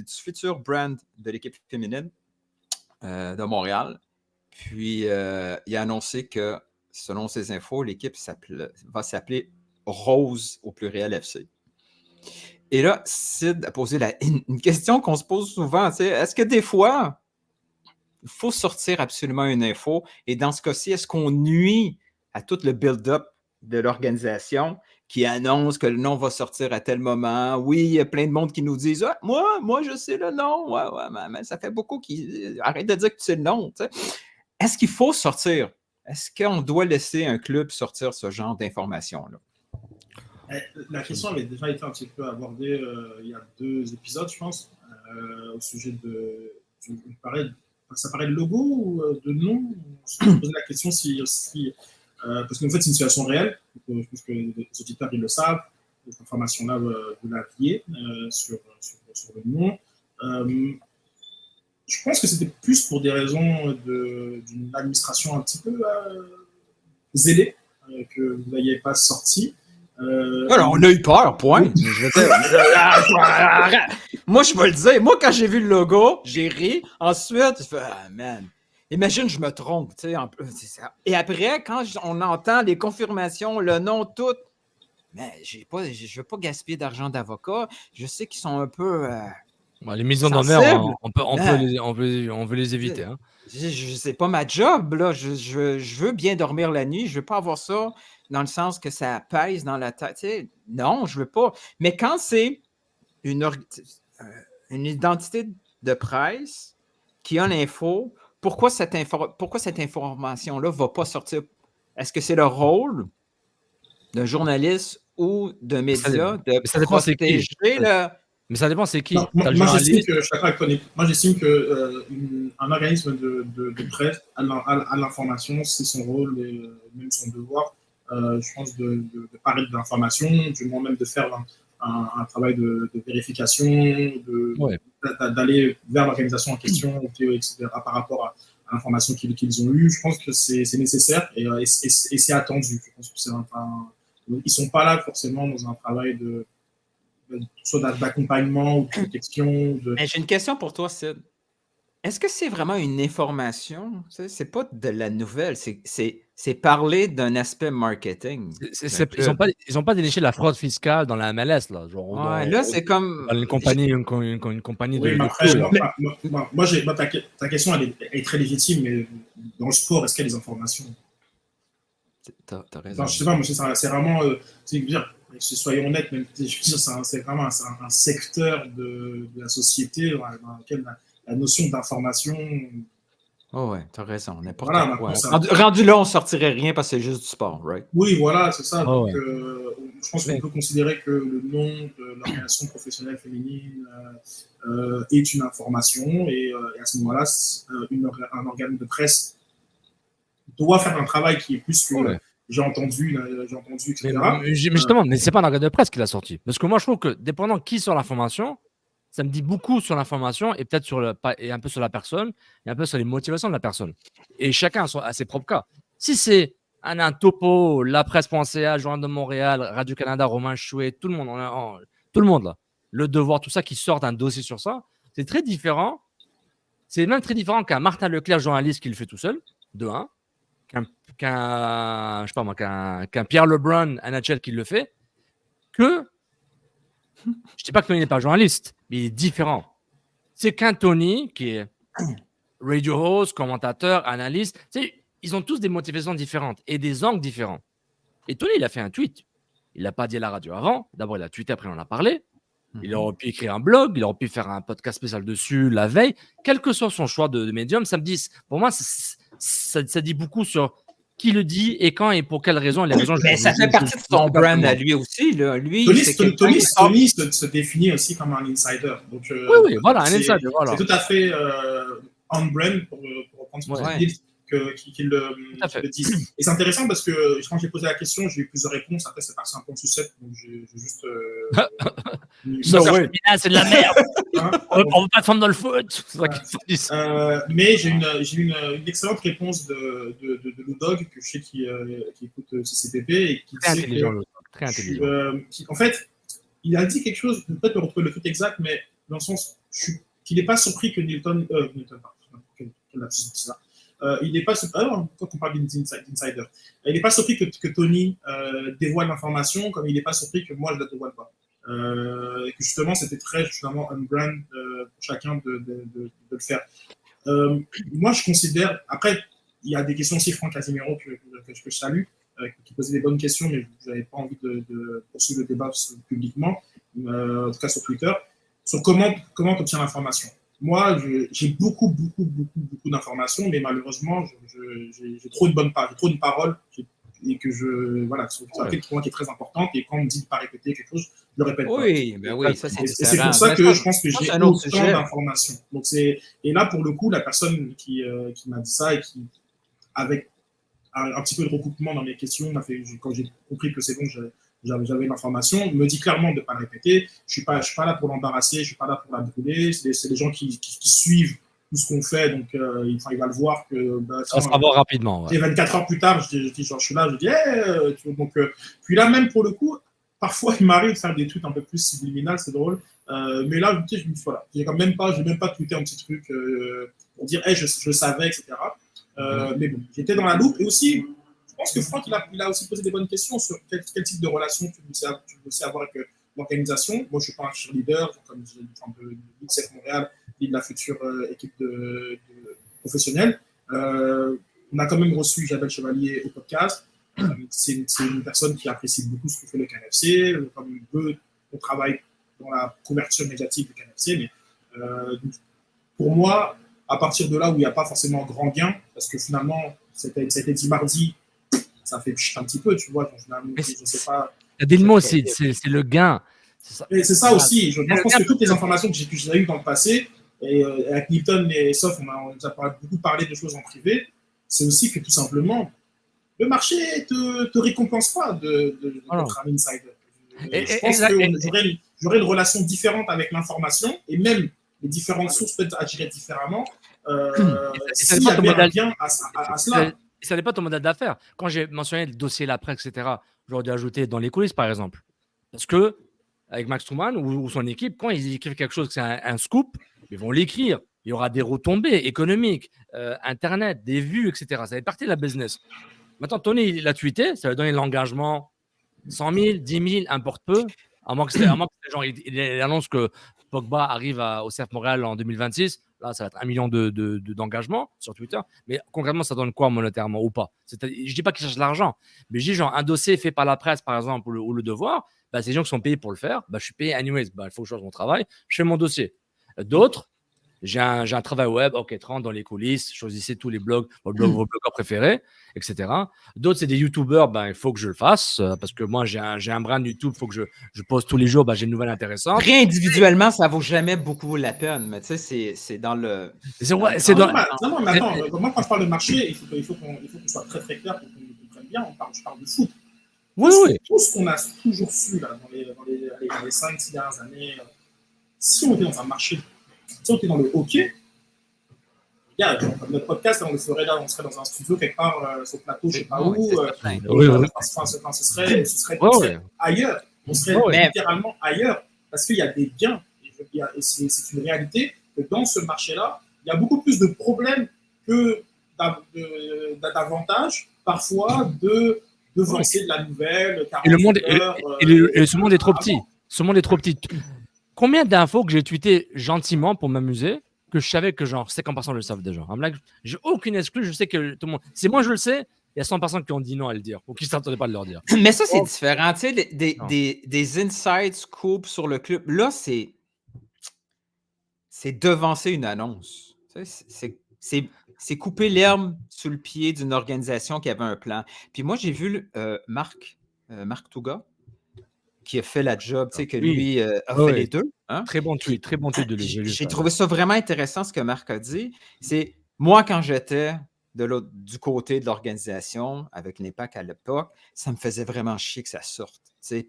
futur brand de l'équipe féminine de Montréal, puis il a annoncé que, selon ses infos, l'équipe va s'appeler Rose au pluriel FC. Et là, Sid a posé une question qu'on se pose souvent. Est-ce que des fois, il faut sortir absolument une info? Et dans ce cas-ci, est-ce qu'on nuit à tout le build-up de l'organisation qui annonce que le nom va sortir à tel moment? Oui, il y a plein de monde qui nous disent « moi, je sais le nom. Ouais, mais ça fait beaucoup qui arrête de dire que tu sais le nom. » Est-ce qu'il faut sortir? Est-ce qu'on doit laisser un club sortir ce genre d'informations-là? La question avait déjà été un petit peu abordée il y a 2 épisodes, je pense, au sujet ça paraît de logo ou de nom. On se posait la question parce qu'en fait, c'est une situation réelle. Je pense que les auditeurs, ils le savent. Cette information-là, vous l'aviez sur le nom. Je pense que c'était plus pour des raisons d'une administration un petit peu zélée que vous n'ayez pas sorti. Alors, on a eu peur, point. Moi, je vais le dire. Moi, quand j'ai vu le logo, j'ai ri. Ensuite, je fais man. Imagine, je me trompe. Et après, quand on entend les confirmations, le nom, tout, mais je ne veux pas gaspiller d'argent d'avocat. Je sais qu'ils sont un peu. Les mises en honneur, on veut les éviter. Hein. C'est pas ma job, là. Je veux bien dormir la nuit. Je veux pas avoir ça dans le sens que ça pèse dans la tête. Non, je veux pas. Mais quand c'est une identité de presse qui a l'info, pourquoi cette information-là ne va pas sortir? Est-ce que c'est le rôle d'un journaliste ou d'un média de protéger le... Mais ça dépend, c'est qui. Moi, j'estime qu'un organisme de presse a l'information, c'est son rôle et même son devoir, je pense, de parler de l'information, du moins même de faire un travail de vérification, d'aller vers l'organisation en question, etc., par rapport à l'information qu'ils ont eue. Je pense que c'est nécessaire et c'est attendu. Je pense que ils ne sont pas là forcément dans un travail soit d'accompagnement ou de protection. J'ai une question pour toi, Sid. Est-ce que c'est vraiment une information? C'est pas de la nouvelle, c'est parler d'un aspect marketing. Ils n'ont pas déniché la fraude fiscale dans la MLS. Là, là, c'est comme... Une compagnie de... Ta question elle est très légitime, mais dans le sport, est-ce qu'il y a des informations? T'as raison. Je sais pas, moi, c'est vraiment... soyons honnêtes, même, c'est vraiment un secteur de la société dans lequel la notion d'information... Oh ouais, t'as raison. Voilà, rendu là, on sortirait rien parce que c'est juste du sport, right? Oui, voilà, c'est ça. Donc, je pense qu'on peut considérer que le nom de l'organisation professionnelle féminine est une information et à ce moment-là, un organe de presse doit faire un travail qui est plus que... J'ai entendu, etc. Mais justement, mais c'est pas un organe de presse qui l'a sorti. Parce que moi, je trouve que, dépendant qui sort l'information, ça me dit beaucoup sur l'information et peut-être et un peu sur la personne et un peu sur les motivations de la personne. Et chacun a ses propres cas. Si c'est un topo, la presse.ca, Journal de Montréal, Radio-Canada, Romain Chouet, tout le monde là, Le Devoir, tout ça qui sort d'un dossier sur ça, c'est très différent C'est même très différent qu'un Martin Leclerc journaliste qui le fait tout seul, de 1, qu'un Pierre Lebrun, NHL qui le fait, que je ne dis pas que Tony n'est pas journaliste, mais il est différent. C'est qu'un Tony qui est radio host, commentateur, analyste, ils ont tous des motivations différentes et des angles différents. Et Tony, il a fait un tweet. Il l'a pas dit à la radio avant. D'abord, il a tweeté, après, on en a parlé. Il aurait pu écrire un blog, il aurait pu faire un podcast spécial dessus la veille. Quel que soit son choix de médium, ça me dit, pour moi, ça dit beaucoup sur qui le dit et quand et pour quelles raisons. Les raisons mais ça fait partie de son brand à lui aussi. Là. Lui, Tony se définit aussi comme un insider. Donc, oui, voilà, un insider. Voilà. C'est tout à fait on-brand, pour reprendre ce que tu dis, qu'il le disent. Et c'est intéressant parce que quand j'ai posé la question, j'ai eu plusieurs réponses. Après, c'est parti un peu en sucette, donc j'ai juste. C'est de la merde. On ne veut pas te dans le foot. Mais j'ai une excellente réponse de Ludog, que je sais qui écoute CCPP et qui très intelligent. Très intelligent. En fait, il a dit quelque chose, peut-être me retrouver le truc exact, mais dans le sens qu'il n'est pas surpris que Nilton. Il n'est pas surpris. Quand on parle d'insider, il n'est pas surpris que Tony dévoile l'information, comme il n'est pas surpris que moi je la dévoile pas. Que justement, c'était très justement on-brand pour chacun de le faire. Moi, je considère. Après, il y a des questions aussi, Franck Casimiro, que je salue, qui posait des bonnes questions, mais je n'avais pas envie de poursuivre le débat publiquement, en tout cas sur Twitter, sur comment tu obtiens l'information. Moi, j'ai beaucoup d'informations, mais malheureusement, j'ai trop une parole, et que c'est un truc pour moi qui est très importante, et quand on me dit de ne pas répéter quelque chose, je le répète pas. Oui, ça c'est et c'est pour ça que je pense que j'ai autant d'informations. Donc et là, pour le coup, la personne qui m'a dit ça, et qui, avec un petit peu de recoupement dans mes questions, quand j'ai compris que c'est bon, j'avais l'information, me dit clairement de ne pas le répéter. Je ne suis pas là pour l'embarrasser, je ne suis pas là pour la brûler. C'est des gens qui suivent tout ce qu'on fait, donc il va le voir que. Ça sera voir rapidement. Et 24 heures plus tard, je suis là, je dis hey, donc, puis là, même pour le coup, parfois il m'arrive de faire des tweets un peu plus subliminales, c'est drôle. Mais là, je me dis voilà, j'ai même pas tweeté un petit truc pour dire hey, je savais, etc. Mais bon, j'étais dans la loupe, et aussi. Je pense que Franck, il a aussi posé des bonnes questions sur quel type de relation tu veux aussi avoir avec l'organisation. Moi, je ne suis pas un cheerleader, comme je de l'ICF Montréal et de la future équipe de professionnelle. On a quand même reçu Isabelle Chevalier au podcast. C'est une personne qui apprécie beaucoup ce que fait le KNFC, comme il veut qu'on travaille dans la couverture médiatique du KNFC. Mais donc, pour moi, à partir de là où il n'y a pas forcément grand gain, parce que finalement, c'était dit mardi, ça fait un petit peu, tu vois. Je sais pas. Il y a des mots, c'est le gain. C'est ça aussi. Je pense que toutes les informations que j'ai eues dans le passé, et avec Nilton et Sof, on nous a beaucoup parlé de choses en privé, c'est aussi que tout simplement, le marché te récompense pas d'être un insider. Je pense que j'aurais une relation différente avec l'information, et même les différentes sources peuvent agir différemment s'il y avait un lien à cela. Et ça n'est pas ton modèle d'affaires. Quand j'ai mentionné le dossier l'après, etc., j'aurais dû ajouter dans les coulisses, par exemple. Parce que, avec Max Truman ou son équipe, quand ils écrivent quelque chose, que c'est un scoop, ils vont l'écrire. Il y aura des retombées économiques, Internet, des vues, etc. Ça fait partie de la business. Maintenant, Tony, il a tweeté, ça va donner l'engagement 100 000, 10 000, importe peu. À moins que genre, il annonce que Pogba arrive au CF Montréal en 2026. Là, ça va être 1 million d'engagement sur Twitter. Mais concrètement, ça donne quoi monétairement ou pas? Je ne dis pas qu'ils cherchent l'argent, mais je dis genre un dossier fait par la presse, par exemple, ou le Devoir, c'est des gens qui sont payés pour le faire. Je suis payé anyways. Il faut que je fasse mon travail. Je fais mon dossier. D'autres, j'ai un travail web, ok, 30 dans les coulisses, choisissez tous les blogs, vos blogueurs préférés, etc. D'autres, c'est des youtubeurs, il faut que je le fasse, parce que moi, j'ai un brand YouTube, il faut que je poste tous les jours, j'ai une nouvelle intéressante. Après, individuellement, ça vaut jamais beaucoup la peine, mais tu sais, c'est dans le... Non, mais attends, moi, quand je parle de marché, il faut qu'on soit très, très clair pour qu'on nous comprenne bien, je parle de foot. Oui. Tout ce qu'on a toujours su là, dans les 5-6 dernières années, si on était dans un marché, si on était dans le hockey, notre podcast, on le ferait là, on serait dans un studio quelque part sur le plateau, je ne sais pas où. Ce serait ailleurs. On serait littéralement ailleurs parce qu'il y a des gains. Et c'est une réalité que dans ce marché-là, il y a beaucoup plus de problèmes que d'avantages, parfois, de lancer de la nouvelle. Et le monde, ce monde est trop petit. Ce monde est trop petit. Combien d'infos que j'ai tweeté gentiment pour m'amuser, que je savais que genre 50% le savent déjà. J'ai aucune excuse, je sais que tout le monde. Si moi je le sais, il y a 100 personnes qui ont dit non à le dire ou qui ne s'attendaient pas de leur dire. Mais ça, c'est différent. Tu sais, des inside scoops sur le club, là, c'est devancer une annonce. Tu sais, c'est couper l'herbe sous le pied d'une organisation qui avait un plan. Puis moi, j'ai vu Marc Touga, qui a fait la job, tu sais, que lui a fait les deux. Hein? Très bon tweet de lui. J'ai trouvé ça vraiment intéressant, ce que Marc a dit. C'est, moi, quand j'étais du côté de l'organisation, avec l'Impact à l'époque, ça me faisait vraiment chier que ça sorte. Tu sais,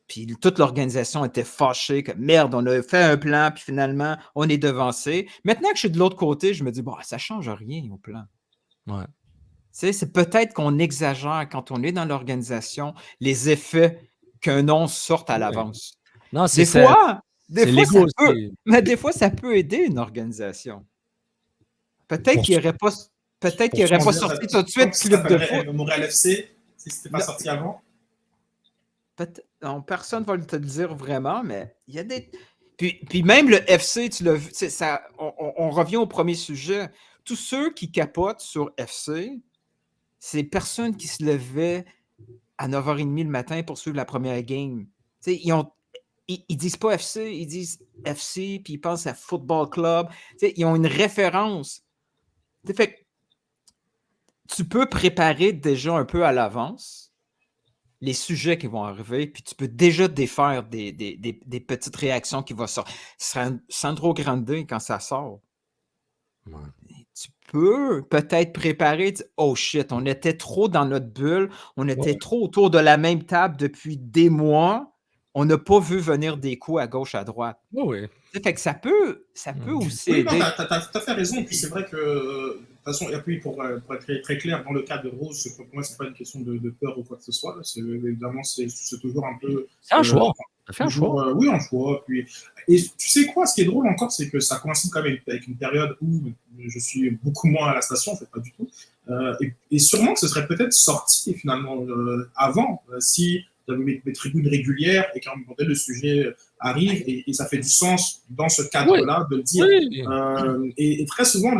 puis toute l'organisation était fâchée que merde, on a fait un plan, puis finalement, on est devancé. Maintenant que je suis de l'autre côté, je me dis, bon, ça ne change rien au plan. Ouais. Tu sais, c'est peut-être qu'on exagère quand on est dans l'organisation, les effets qu'un nom sorte à l'avance. Non, des fois, des fois, ça peut aider une organisation. Peut-être qu'il n'aurait pas, sorti tout de suite Club de foot. Montréal FC, si ce n'était pas sorti avant. Non, personne ne va te le dire vraiment, mais il y a des. Puis même le FC, tu l'as vu, on revient au premier sujet. Tous ceux qui capotent sur FC, c'est personnes qui se levaient à 9h30 le matin pour suivre la première game. Ils disent pas FC, ils disent FC, puis ils pensent à Football Club. Ils ont une référence. Fait que tu peux préparer déjà un peu à l'avance les sujets qui vont arriver, puis tu peux déjà défaire des petites réactions qui vont sortir. Sandro Grande, quand ça sort, tu peux peut-être préparer, oh shit, on était trop dans notre bulle, on était trop autour de la même table depuis des mois, on n'a pas vu venir des coups à gauche, à droite. Fait que ça peut aussi aider. Tu as fait raison, puis c'est vrai que, de toute façon, et puis pour être très clair, dans le cas de Rose, pour moi, c'est pas une question de peur ou quoi que ce soit. Évidemment, c'est toujours un peu. C'est un choix. Ça fait un choix. Oui, un choix. Puis, et tu sais quoi, ce qui est drôle encore, c'est que ça coïncide quand même avec une période où je suis beaucoup moins à la station, en fait, pas du tout. Et sûrement que ce serait peut-être sorti, finalement, avant, si j'avais mes tribunes régulières et qu'à un moment donné, le sujet arrive et ça fait du sens dans ce cadre-là de le dire. Et très souvent,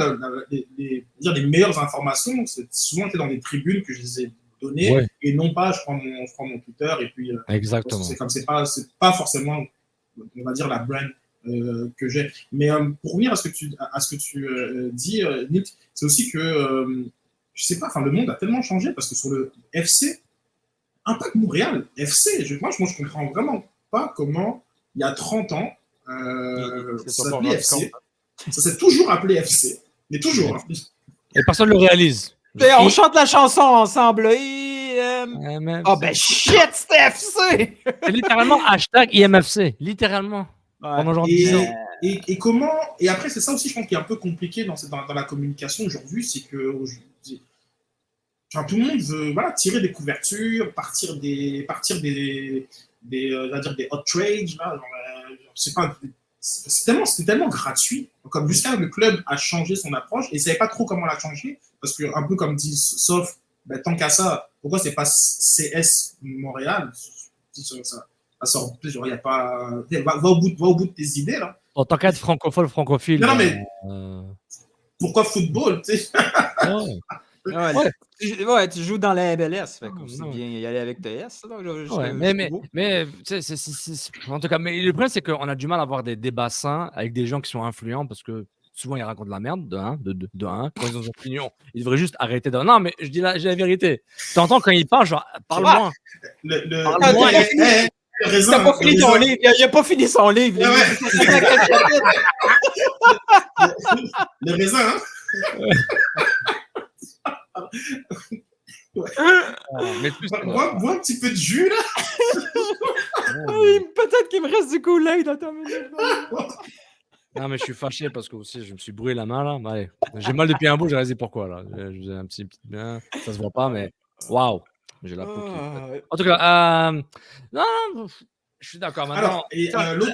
les meilleures informations, c'est souvent dans des tribunes que je les ai données et non pas je prends mon Twitter et puis exactement. C'est pas forcément, on va dire, la brand que j'ai. Mais pour revenir à ce que tu dis, Nick, c'est aussi que je sais pas, le monde a tellement changé parce que sur le FC, Impact Montréal, FC, moi je comprends vraiment pas comment il y a 30 ans, ça s'appelait FC. Ça s'est toujours appelé FC. Mais toujours. Et personne ne le réalise. On chante la chanson ensemble. Ben shit, c'était FC! C'est littéralement #IMFC. Littéralement. Pendant genre 10 ans. Et comment. Et après, c'est ça aussi, je pense, qui est un peu compliqué dans la communication aujourd'hui, c'est que. Tout le monde veut tirer des couvertures, partir des hot trades. C'était tellement gratuit. Comme jusqu'à le club a changé son approche et ne savait pas trop comment la changer. Parce que, un peu comme dit Sauf, tant qu'à ça, pourquoi c'est pas CS Montréal? Ça sort, il n'y a pas. Va au bout de tes idées, là. En tant qu'être francophile. Non, mais. Pourquoi football, tu sais? Tu joues dans la MLS, fait que c'est bien y aller avec TS. Mais en tout cas, mais le problème, c'est qu'on a du mal à avoir des débats sains avec des gens qui sont influents parce que souvent ils racontent de la merde, de un. Quand ils ont des opinions, ils devraient juste arrêter de. Non, mais je dis la vérité. Tu entends quand ils parlent, genre, parle moins. Parle-moi. Il n'a pas fini ton livre. Il n'a pas fini son livre. Le raisin, hein? Mais plus bois un petit peu de jus là. Peut-être qu'il me reste du Kool-Aid dans ta minute. Non mais je suis fâché parce que aussi je me suis brûlé la main là. Allez, j'ai mal depuis un bout, j'ai réalisé pourquoi là. Je faisais un petit bien, ça se voit pas mais waouh, j'ai la peau. En tout cas, non, Je suis d'accord. Alors, et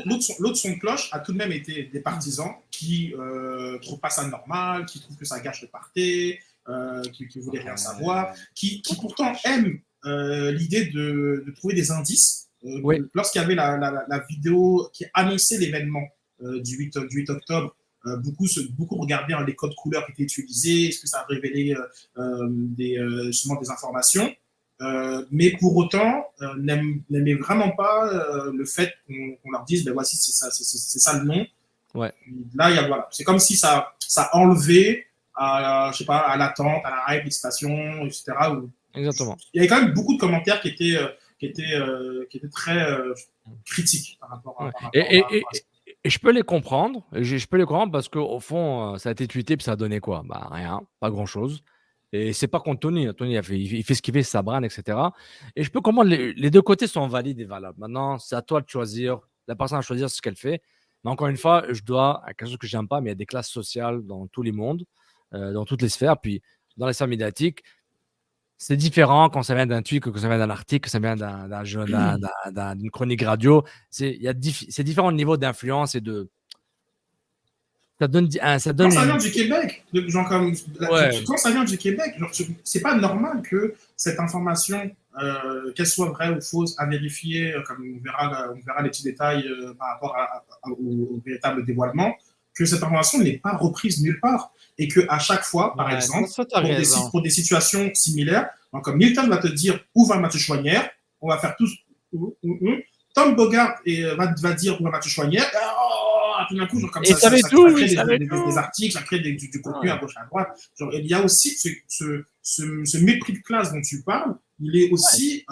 l'autre son de cloche a tout de même été des partisans qui trouvent pas ça normal, qui trouvent que ça gâche le party, qui voulaient rien savoir, qui pourtant aiment l'idée de trouver des indices. Lorsqu'il y avait la vidéo qui annonçait l'événement du 8 octobre, beaucoup regardaient les codes couleurs qui étaient utilisés, est-ce que ça révélait justement des informations. Mais pour autant, n'aimaient vraiment pas le fait qu'on leur dise, ben voici, c'est ça le nom. Ouais. Là, voilà. C'est comme si ça enlevait je sais pas, à l'attente, à la hype, l'excitation, etc. Exactement. Il y avait quand même beaucoup de commentaires qui étaient très critiques par rapport à ça. Et je peux les comprendre. Je peux les comprendre parce qu'au fond, ça a été tweeté puis ça a donné quoi? Bah rien, pas grand-chose. Et c'est pas contre Tony. Tony, il fait ce qu'il fait, ça brane, etc. Et je peux comprendre, les deux côtés sont valides et valables. Maintenant, c'est à toi de choisir, la personne à choisir ce qu'elle fait. Mais encore une fois, je dois à quelque chose que j'aime pas, mais il y a des classes sociales dans tous les mondes, dans toutes les sphères. Puis dans les sphères médiatiques, c'est différent quand ça vient d'un tweet que quand ça vient d'un article, que ça vient d'une chronique radio. C'est différent au niveau d'influence et de. Ça donne. Quand ça vient du Québec, quand ça vient du Québec, c'est pas normal que cette information, qu'elle soit vraie ou fausse, à vérifier, comme on verra les petits détails par rapport au véritable dévoilement, que cette information n'est pas reprise nulle part. Et qu'à chaque fois, par exemple, pour des situations similaires, donc, comme Milton va te dire où va Mathieu Choinière, on va faire tous. Tom Bogart va dire où va Mathieu Choinière. Tout d'un coup, genre, comme ça crée des articles, ça crée du contenu à gauche à droite. Genre, il y a aussi ce mépris de classe dont tu parles. Il est aussi.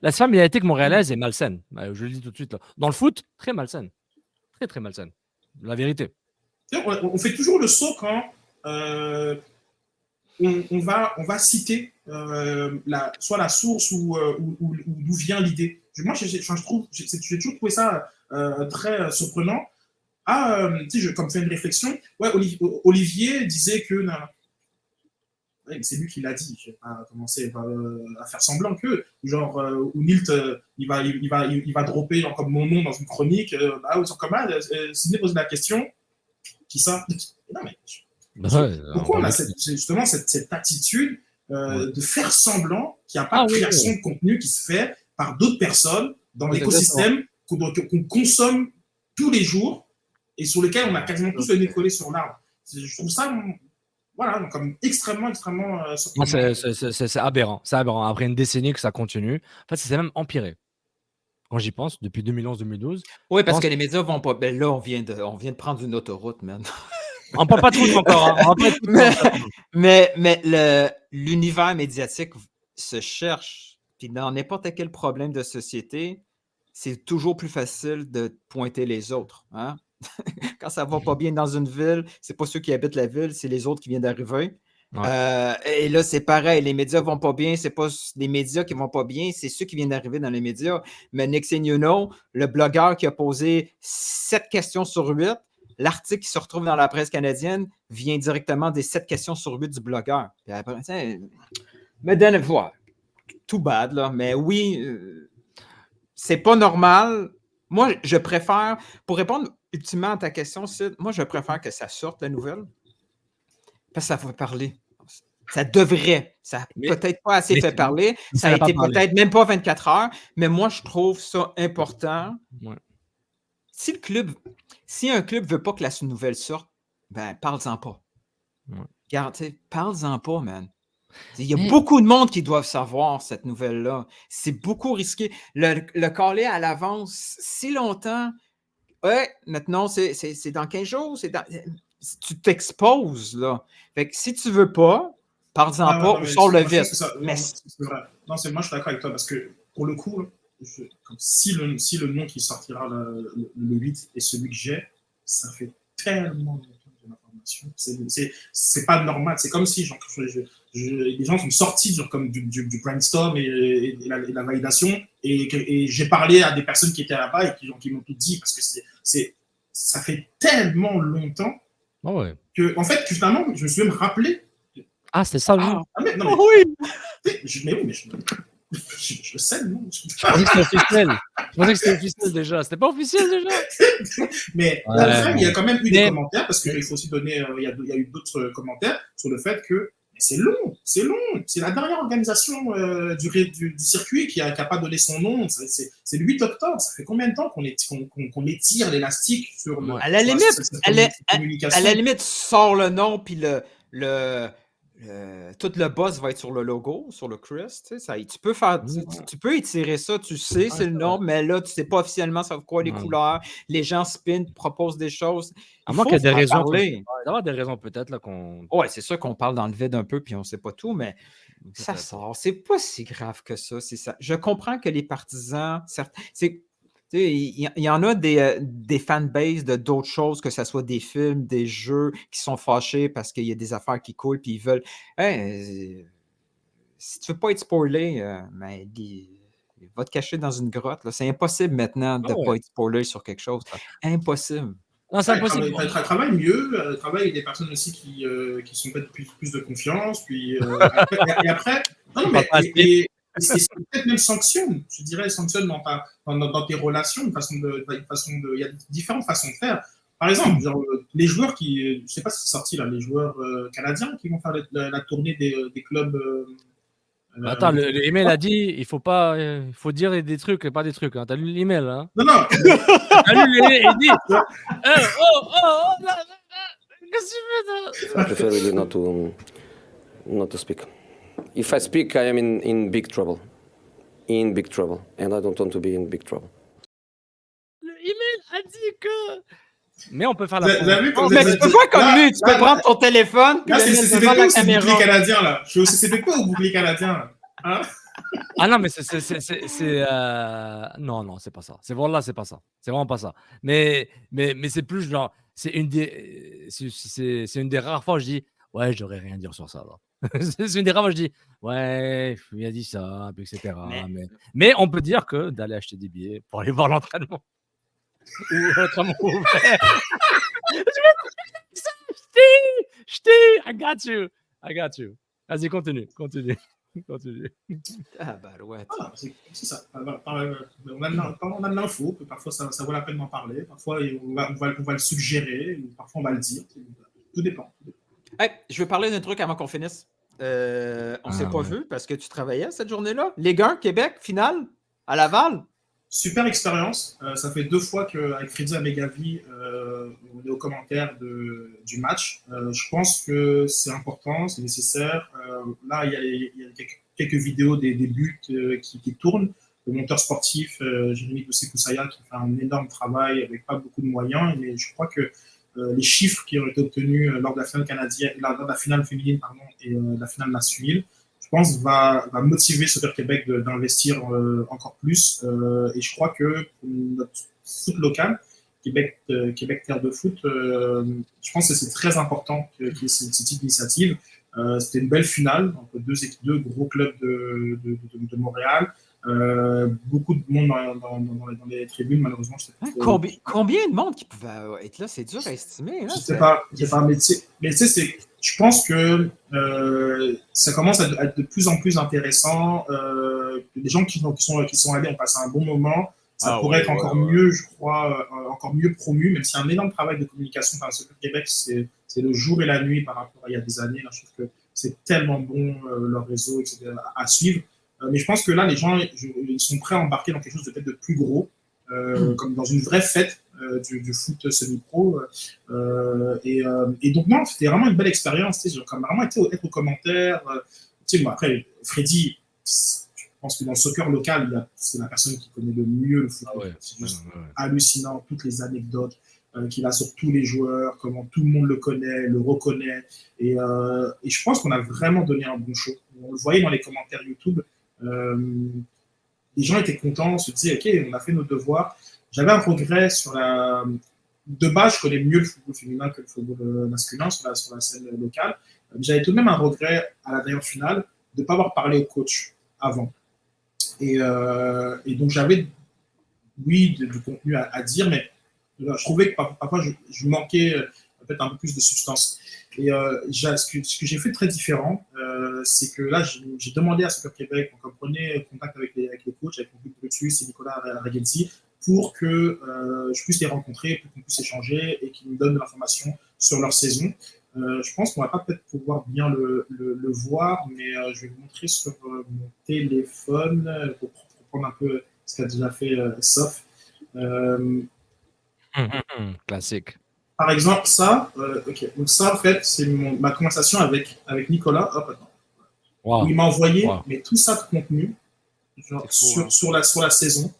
La sphère médiatique montréalaise est malsaine. Je le dis tout de suite. Là. Dans le foot, très malsaine. Très, très malsaine. La vérité. On fait toujours le saut quand on va citer soit la source ou d'où vient l'idée. Moi, j'ai toujours trouvé ça très surprenant. Comme fait une réflexion, Olivier disait que c'est lui qui l'a dit. Je vais pas commencer à faire semblant que ou Nilt il va dropper genre, comme mon nom dans une chronique. Sidney pose la question. Qui ça? Non mais pourquoi on a justement cette attitude de faire semblant qu'il n'y a pas de création de contenu qui se fait par d'autres personnes dans l'écosystème qu'on consomme tous les jours et sur lesquels on a quasiment tous le nez collé sur l'arbre. Je trouve ça comme extrêmement surprenant. C'est aberrant. C'est aberrant. Après une décennie que ça continue, en fait, c'est même empiré. Quand j'y pense, depuis 2011-2012. Oui, parce que les médias vont pas. Ben là, on vient de prendre une autoroute, man. On parle pas trop encore. Mais l'univers médiatique se cherche. Puis dans n'importe quel problème de société, c'est toujours plus facile de pointer les autres. Hein? Quand ça va pas bien dans une ville, c'est pas ceux qui habitent la ville, c'est les autres qui viennent d'arriver. Ouais. Et là, c'est pareil, les médias vont pas bien, c'est pas les médias qui vont pas bien, c'est ceux qui viennent d'arriver dans les médias. Mais next thing you know, le blogueur qui a posé 7 questions sur 8, l'article qui se retrouve dans la presse canadienne vient directement des 7 questions sur 8 du blogueur. Puis après, me donne voir. Too bad, là. Mais oui, c'est pas normal. Moi, je préfère, pour répondre ultimement à ta question, Sid, moi, je préfère que ça sorte, la nouvelle, parce que ça va parler. Ça devrait. Ça n'a peut-être pas assez fait parler. Ça a été peut-être même pas 24 heures, mais moi, je trouve ça important. Ouais. Si un club ne veut pas que la nouvelle sorte, ben, parle-en pas. Ouais. Regarde, parle-en pas, man. Il y a beaucoup de monde qui doivent savoir cette nouvelle-là. C'est beaucoup risqué. Le caler à l'avance si longtemps, maintenant, c'est dans 15 jours, tu t'exposes, là. Fait que si tu veux pas, parle-en pas ou sors le vite. Moi, je suis d'accord avec toi parce que, pour le coup, si le nom qui sortira le 8 est celui que j'ai, ça fait tellement longtemps de l'information. C'est pas normal. C'est comme si les gens sont sortis comme du brainstorm et la validation et j'ai parlé à des personnes qui étaient là-bas et qui m'ont tout dit parce que ça fait tellement longtemps que, en fait, finalement, je me suis même rappelé. Ah, c'est ça, oui. Oui. Je sais, non. Je pensais que c'était officiel. Je pensais que c'était officiel déjà. C'était pas officiel déjà? Mais après, il y a quand même eu des commentaires, parce qu'il faut aussi donner, il y a eu d'autres commentaires sur le fait que c'est long. C'est la dernière organisation du circuit qui a pas donné son nom. C'est le 8 octobre. Ça fait combien de temps qu'on étire l'élastique sur le. À la limite, sors le nom, puis tout le boss va être sur le logo, sur le crest. Tu peux tu peux étirer ça, tu sais, c'est le nom, mais là, tu sais pas officiellement ça veut quoi les couleurs. Les gens spin, proposent des choses. À moins qu'il y ait des raisons. Il va y avoir des raisons peut-être là qu'on. Ouais, c'est sûr qu'on parle dans le vide un peu, puis on sait pas tout, mais ça sort. C'est pas si grave que ça. C'est ça. Je comprends que les partisans, il y en a des fanbases de d'autres choses, que ce soit des films, des jeux, qui sont fâchés parce qu'il y a des affaires qui coulent, puis ils veulent. Si tu veux pas être spoilé, va te cacher dans une grotte. C'est impossible maintenant de ne pas être spoilé sur quelque chose. Impossible. Non, c'est impossible. Travaille mieux, travaille des personnes aussi qui sont peut-être plus de confiance. Puis, et après, non, mais. C'est peut-être même sanctionne, je dirais, sanctionne dans tes relations, il y a différentes façons de faire. Par exemple, genre, les joueurs je ne sais pas si c'est sorti là, les joueurs canadiens qui vont faire la tournée des clubs. Attends, l'email a dit, il faut dire des trucs et pas des trucs. Hein. T'as lu l'email, hein? Non. T'as lu l'email, il dit. Qu'est-ce que tu fais? I prefer really not to speak. If I speak, I am in big trouble. In big trouble. And I don't want to be in big trouble. Le email a dit que. Mais on peut faire la. Mais tu peux faire comme lui, tu peux prendre ton téléphone. Là, c'est quoi au bouclier canadien, là? Je sais c'était quoi au bouclier canadien, là? Hein? Ah non, mais non, c'est pas ça. C'est pas ça. C'est vraiment pas ça. Mais c'est plus genre, c'est une des rares fois où je dis, ouais, je devrais rien dire sur ça, là. C'est une des rares fois où je dis, ouais, il a dit ça, etc. Mais on peut dire que d'aller acheter des billets pour aller voir l'entraînement. Ou autrement ouvert. I got you. Vas-y, continue. Ah, bah ouais. C'est ça. On a de l'info, parfois ça vaut la peine d'en parler, parfois on va le suggérer, parfois on va le dire. Tout dépend. Hey, je veux parler d'un truc avant qu'on finisse. On ne s'est pas vu parce que tu travaillais cette journée-là. Les gars, Québec, finale, à Laval. Super expérience. Ça fait 2 fois qu'avec Freddy Amegavi, on est aux commentaires du match. Je pense que c'est important, c'est nécessaire. Là, il y a quelques vidéos des buts qui tournent. Le monteur sportif, Jérémy Doucet-Koussaya, qui fait un énorme travail avec pas beaucoup de moyens. Mais je crois que les chiffres qui ont été obtenus lors de la finale canadienne, lors de la finale féminine et la finale masculine, je pense, va motiver Soccer Québec d'investir encore plus. Et je crois que pour notre foot local, Québec Terre de Foot, je pense que c'est très important qu'il y ait ce type d'initiative. C'était une belle finale entre deux gros clubs de Montréal. Beaucoup de monde dans les tribunes, malheureusement. Combien de monde qui pouvait être là? C'est dur à estimer. Là, je sais pas, mais tu sais, je pense que ça commence à être de plus en plus intéressant. Les gens qui sont allés ont passé un bon moment. Ça pourrait être encore mieux, je crois, encore mieux promu, même s'il y a un énorme travail de communication par le Soccer Québec, c'est le jour et la nuit par rapport à il y a des années. Là, je trouve que c'est tellement bon, leur réseau, etc., à suivre. Mais je pense que là, les gens, ils sont prêts à embarquer dans quelque chose de peut-être de plus gros, comme dans une vraie fête du foot semi-pro. Et donc, non, c'était vraiment une belle expérience. J'ai vraiment été aux commentaires. Moi, après, Freddy, je pense que dans le soccer local, c'est la personne qui connaît le mieux le foot. C'est juste hallucinant, toutes les anecdotes qu'il a sur tous les joueurs, comment tout le monde le connaît, le reconnaît. Et je pense qu'on a vraiment donné un bon show. On le voyait dans les commentaires YouTube. Les gens étaient contents, se disaient ok, on a fait nos devoirs. J'avais un regret sur de base, je connais mieux le football féminin que le football masculin sur la scène locale. J'avais tout de même un regret à la dernière finale de ne pas avoir parlé au coach avant. Et donc j'avais du contenu à dire, mais je trouvais que parfois je manquais peut-être un peu plus de substance. Et ce que j'ai fait très différent, c'est que là, j'ai demandé à Soccer Québec, on prenait contact avec les coachs, avec Brutus et Nicolas Ragazzi, pour que je puisse les rencontrer, pour qu'on puisse échanger et qu'ils nous donnent de l'information sur leur saison. Je pense qu'on va pas peut-être pouvoir bien le voir, mais je vais vous montrer sur mon téléphone pour prendre un peu ce qu'a déjà fait Sof. Classique. Par exemple, ça, ok. Donc ça, en fait, c'est ma conversation avec Nicolas. Hop, attends. Wow. Où il m'a envoyé Wow. mais tout ça de contenu genre, fou, sur la saison.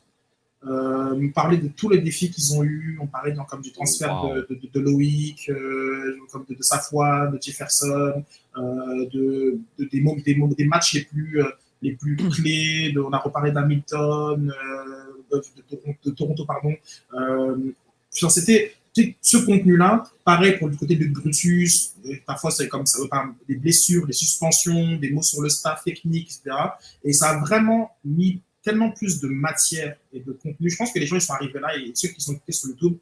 Me parler de tous les défis qu'ils ont eu. On parlait comme du transfert Wow. de Loïc, comme de Safouane, de Jefferson, des matchs les plus clés. On a reparlé d'Hamilton, de Toronto, pardon. C'était ce contenu-là, pareil pour le côté de Brutus, parfois c'est comme ça, des blessures, des suspensions, des mots sur le staff technique, etc. Et ça a vraiment mis tellement plus de matière et de contenu. Je pense que les gens ils sont arrivés là et ceux qui sont écoutés sur YouTube,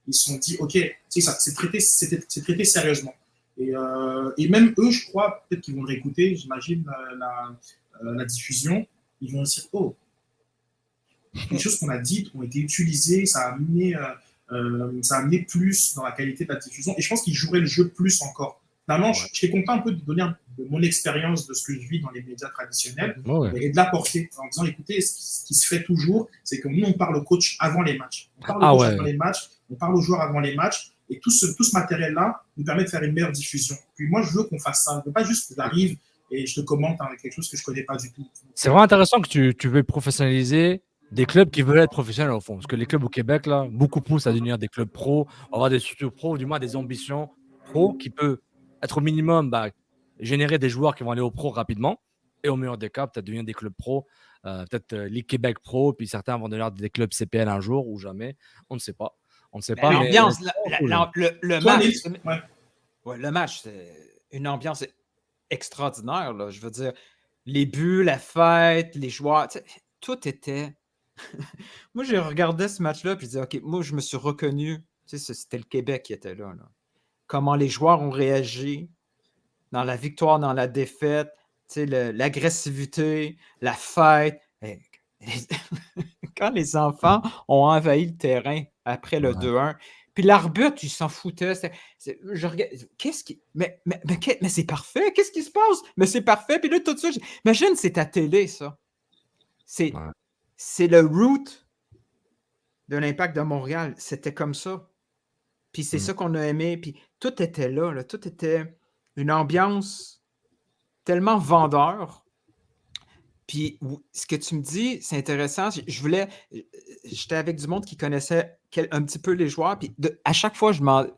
ils se sont dit, ok, c'est traité sérieusement. Et même eux, je crois, peut-être qu'ils vont le réécouter, j'imagine, la diffusion, ils vont se dire, oh, les choses qu'on a dites ont été utilisées, ça a amené plus dans la qualité de la diffusion. Et je pense qu'ils joueraient le jeu plus encore. Finalement, je suis content un peu de donner de mon expérience de ce que je vis dans les médias traditionnels et de l'apporter en disant, écoutez, ce qui se fait toujours, c'est que nous, on parle au coach avant les matchs. On parle au coach avant les matchs, on parle aux joueurs avant les matchs. Et tout ce matériel-là nous permet de faire une meilleure diffusion. Puis moi, je veux qu'on fasse ça. Je ne veux pas juste que j'arrive et je te commente avec quelque chose que je ne connais pas du tout. C'est vraiment intéressant que tu veux professionnaliser des clubs qui veulent être professionnels au fond. Parce que les clubs au Québec, là, beaucoup poussent à devenir des clubs pro, avoir des structures pro, ou du moins des ambitions pro qui peuvent être au minimum générer des joueurs qui vont aller au pro rapidement. Et au meilleur des cas, peut-être devenir des clubs pro, peut-être Ligue Québec pro, puis certains vont devenir des clubs CPL un jour ou jamais. On ne sait pas. On ne sait pas. L'ambiance, le match. Le match, c'est une ambiance extraordinaire. Là. Je veux dire, les buts, la fête, les joueurs, tout était. Moi, j'ai regardé ce match-là puis je disais, OK, moi, je me suis reconnu. C'était le Québec qui était là. Comment les joueurs ont réagi dans la victoire, dans la défaite, l'agressivité, la fête. Quand les enfants ont envahi le terrain après le 2-1, puis l'arbitre, il s'en foutait. Je regarde, qu'est-ce qui. Mais c'est parfait, qu'est-ce qui se passe? Mais c'est parfait. Puis là, tout de suite, imagine, c'est ta télé, ça. C'est le root de l'Impact de Montréal. C'était comme ça. Puis c'est ça qu'on a aimé. Puis tout était là. Tout était une ambiance tellement vendeur. Puis ce que tu me dis, c'est intéressant. J'étais avec du monde qui connaissait un petit peu les joueurs. Puis à chaque fois, je demande,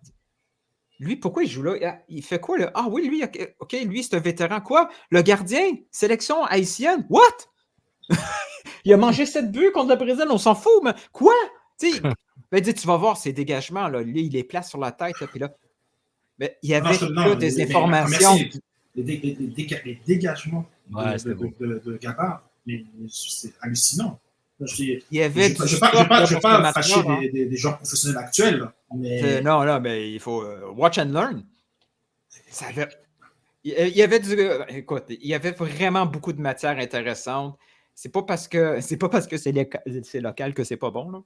lui, pourquoi il joue là? Il fait quoi là? Ah oui, lui, OK, lui, c'est un vétéran. Quoi? Le gardien? Sélection haïtienne? What? Il a mangé 7 buts contre le Brésil, on s'en fout, mais quoi? Tu vas voir ses dégagements, là. Lui, il les place sur la tête, là, puis là. Mais il y avait des informations. Les dégagements de Gabard, c'est hallucinant. Je ne vais pas fâcher des joueurs professionnels actuels, mais... Non, mais il faut watch and learn. Il y avait vraiment beaucoup de matière intéressante. C'est pas parce que c'est local que c'est pas bon. Là.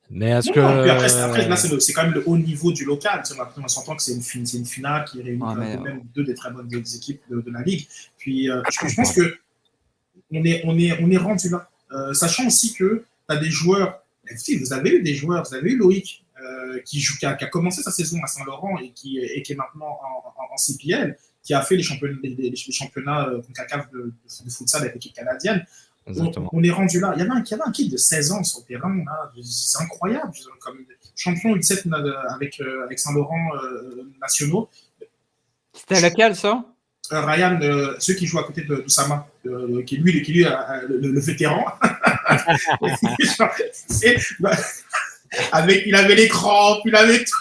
Mais est-ce que... Après, là, c'est quand même le haut niveau du local. On s'entend que c'est une finale qui réunit même deux des très bonnes équipes de la Ligue. Puis, je pense qu'on est rendu là. Sachant aussi que tu as des joueurs... Vous avez eu des joueurs, vous avez eu Loïc, qui a commencé sa saison à Saint-Laurent et qui est maintenant en CPL, qui a fait les championnats CONCACAF de futsal avec l'équipe canadienne. On est rendu là. Il y avait un kid de 16 ans sur le terrain. C'est incroyable. Comme champion U17 avec Saint-Laurent nationaux. C'était lequel, ça? Ryan, ceux qui jouent à côté d'Oussama, qui est lui le vétéran. Il avait l'écran, puis il avait tout.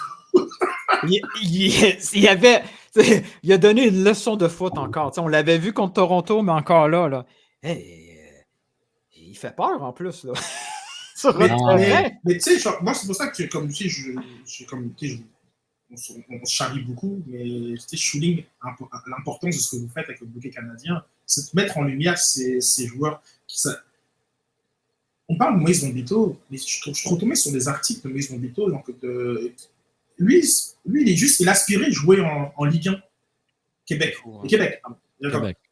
Il a donné une leçon de foot encore. On l'avait vu contre Toronto, mais encore là. Il fait peur en plus. Là. Mais tu sais, moi, c'est pour ça que comme tu sais, on se charrie beaucoup, mais je souligne l'importance de ce que vous faites avec le bouquet canadien, c'est de mettre en lumière ces joueurs on parle de Moïse Bombito, mais je trouve tombé sur des articles de Moïse Bombito. Donc lui, il aspirait jouer en Ligue 1 Québec. Au Québec.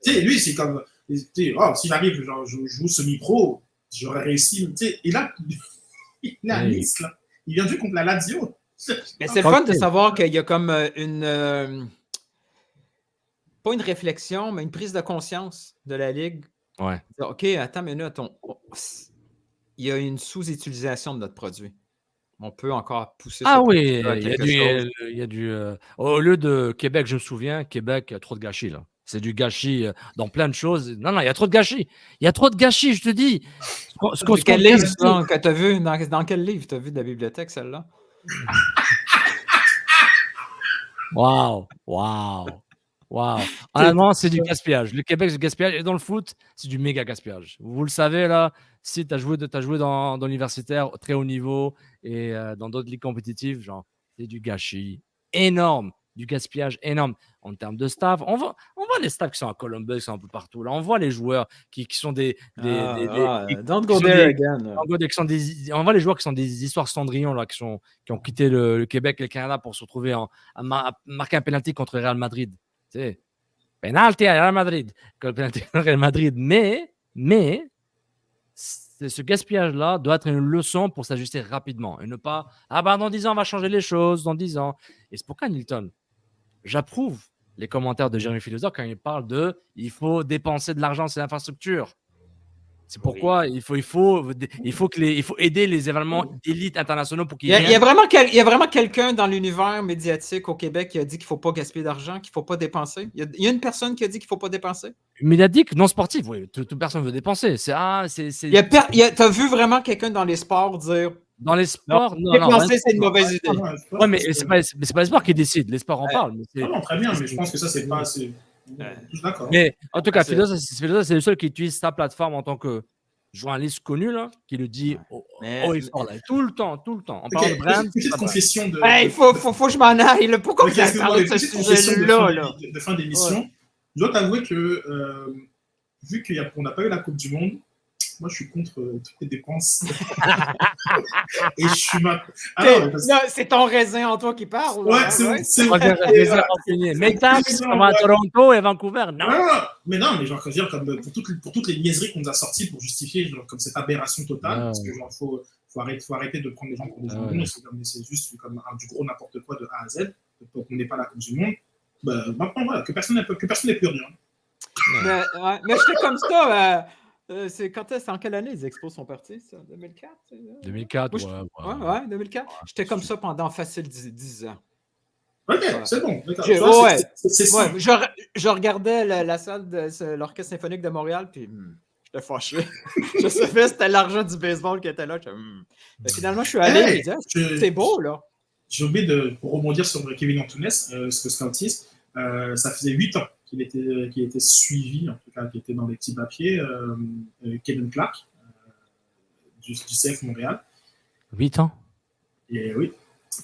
Lui, c'est comme, si j'arrive, je joue semi-pro, j'aurais réussi. Et là, il est à Nice, là. Il vient de jouer contre la Lazio. Mais c'est fun de savoir qu'il y a comme pas une réflexion, mais une prise de conscience de la Ligue. Ouais. OK, attends une minute. Il y a une sous-utilisation de notre produit. On peut encore pousser ça. Ah oui, il y a du au lieu de Québec, je me souviens, Québec, il y a trop de gâchis là. C'est du gâchis dans plein de choses. Non, il y a trop de gâchis. Il y a trop de gâchis, je te dis. Quel livre tu as vu? Dans quel livre tu as vu de la bibliothèque, celle-là? Waouh. Honnêtement, c'est du gaspillage. Le Québec, c'est du gaspillage. Et dans le foot, c'est du méga gaspillage. Vous le savez, là, si tu as joué dans l'universitaire très haut niveau et dans d'autres ligues compétitives, genre, c'est du gâchis énorme, du gaspillage énorme. En termes de staff, on voit les staffs qui sont à Columbus, qui sont un peu partout. Là, on voit les joueurs qui sont don't go there again. On voit les joueurs qui sont des histoires Cendrillon, là, qui ont quitté le Québec et le Canada pour se retrouver à marquer un penalty contre le Real Madrid. Penalty à Real Madrid. Real Madrid. Mais ce gaspillage-là doit être une leçon pour s'ajuster rapidement et ne pas dans 10 ans, on va changer les choses, dans 10 ans. Et c'est pourquoi, Nilton, j'approuve les commentaires de Jérémy Philosophe quand il parle il faut dépenser de l'argent sur l'infrastructure. C'est pourquoi il faut aider les événements d'élite internationaux pour qu'ils il y a vraiment quelqu'un dans l'univers médiatique au Québec qui a dit qu'il ne faut pas gaspiller d'argent, qu'il ne faut pas dépenser. Il y a une personne qui a dit qu'il ne faut pas dépenser. Médiatique, non sportif, oui, toute personne veut dépenser. Tu as vu vraiment quelqu'un dans les sports dire dans les sports, non, dépenser, c'est une mauvaise idée. Oui, mais c'est pas les sports qui décident. Les sports en parlent. Non, très bien, mais je pense que ça, c'est pas assez. D'accord. Mais en tout cas, Philosophe, c'est le seul qui utilise sa plateforme en tant que journaliste connu, là, qui le dit tout le temps. On parle de brand. Petite confession de. Il faut que je m'en aille. Pourquoi vous parlez de ce sujet-là? De fin d'émission. Je dois t'avouer que, vu qu'on n'a pas eu la Coupe du Monde, moi, je suis contre toutes les dépenses. Et je suis c'est ton raisin en toi qui parle. Ouais, c'est vrai. Mais taxes, comme à Toronto et Vancouver, non. Mais genre, je veux dire, comme pour toutes les niaiseries qu'on nous a sorties pour justifier comme cette aberration totale, parce que genre, faut arrêter de prendre les gens pour des jambons, c'est juste comme du gros n'importe quoi de A à Z, pour qu'on n'ait pas la Coupe du Monde. Maintenant, voilà, que personne n'ait plus rien. Mais j'étais comme ça. C'est en quelle année les expos sont partis, ça? 2004? 2004, ouais, 2004. J'étais comme ça pendant facile 10 ans. OK, c'est bon. C'est ça. Je regardais la salle de l'Orchestre symphonique de Montréal, puis j'étais fâché. Je savais que c'était l'argent du baseball qui était là. Finalement, je suis allé. C'est beau, là. J'ai oublié pour rebondir sur Kevin Antunes, ce que Scoutis, ça faisait 8 ans qu'il était suivi, en tout cas, qui était dans les petits papiers, Kevin Clark, du CF Montréal. 8 ans? Et oui.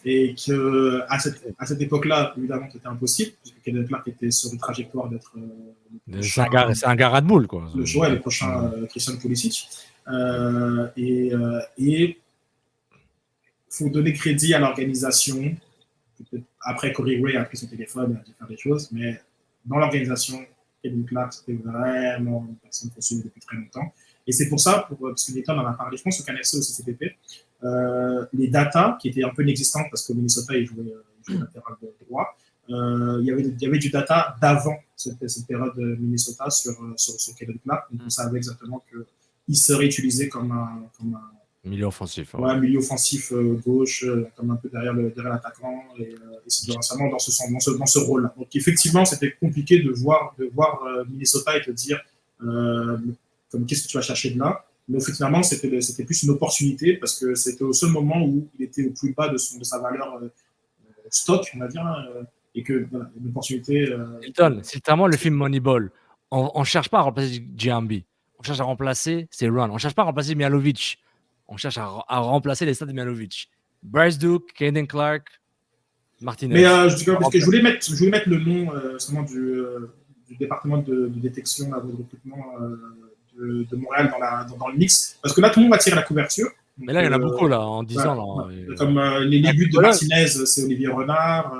Et qu'à cette époque-là, évidemment, c'était impossible, puisque Kevin Clark était sur une trajectoire d'être. C'est un gars Red Bull, quoi. Le prochain Christian Pulisic. Et il faut donner crédit à l'organisation. Après, Corey Ray a pris son téléphone et a dû faire des choses, mais dans l'organisation, Kevin Clark, c'était vraiment une personne qu'on suit depuis très longtemps. Et c'est pour ça, parce que Nathan en a parlé, je pense au CNFC au CCPP, les datas qui étaient un peu inexistantes parce que Minnesota, il jouait latéral droit, il y avait du data d'avant cette période de Minnesota sur Kevin Clark. Donc on savait exactement qu'il serait utilisé comme un milieu offensif. Ouais, milieu offensif gauche, comme un peu derrière l'attaquant, et c'est vraiment dans ce rôle-là. Donc effectivement, c'était compliqué de voir Minnesota et te dire qu'est-ce que tu vas chercher de là. Mais finalement, c'était plus une opportunité parce que c'était au seul moment où il était au plus bas de sa valeur stock, on va dire, et que voilà, une opportunité. Hilton, c'est vraiment le film Moneyball. On ne cherche pas à remplacer Giambi. On cherche à remplacer ses runs. On ne cherche pas à remplacer Mihajlovic. On cherche à remplacer les stats de Mihajlovic. Bryce Duke, Caden Clark, Martinez. Mais parce que je voulais mettre le nom seulement du département de détection là, de recrutement de Montréal dans le mix. Parce que là, tout le monde va tirer la couverture. Mais là, il y en a beaucoup, là, en 10 ans. Là. Comme les débuts de Martinez, c'est Olivier Renard.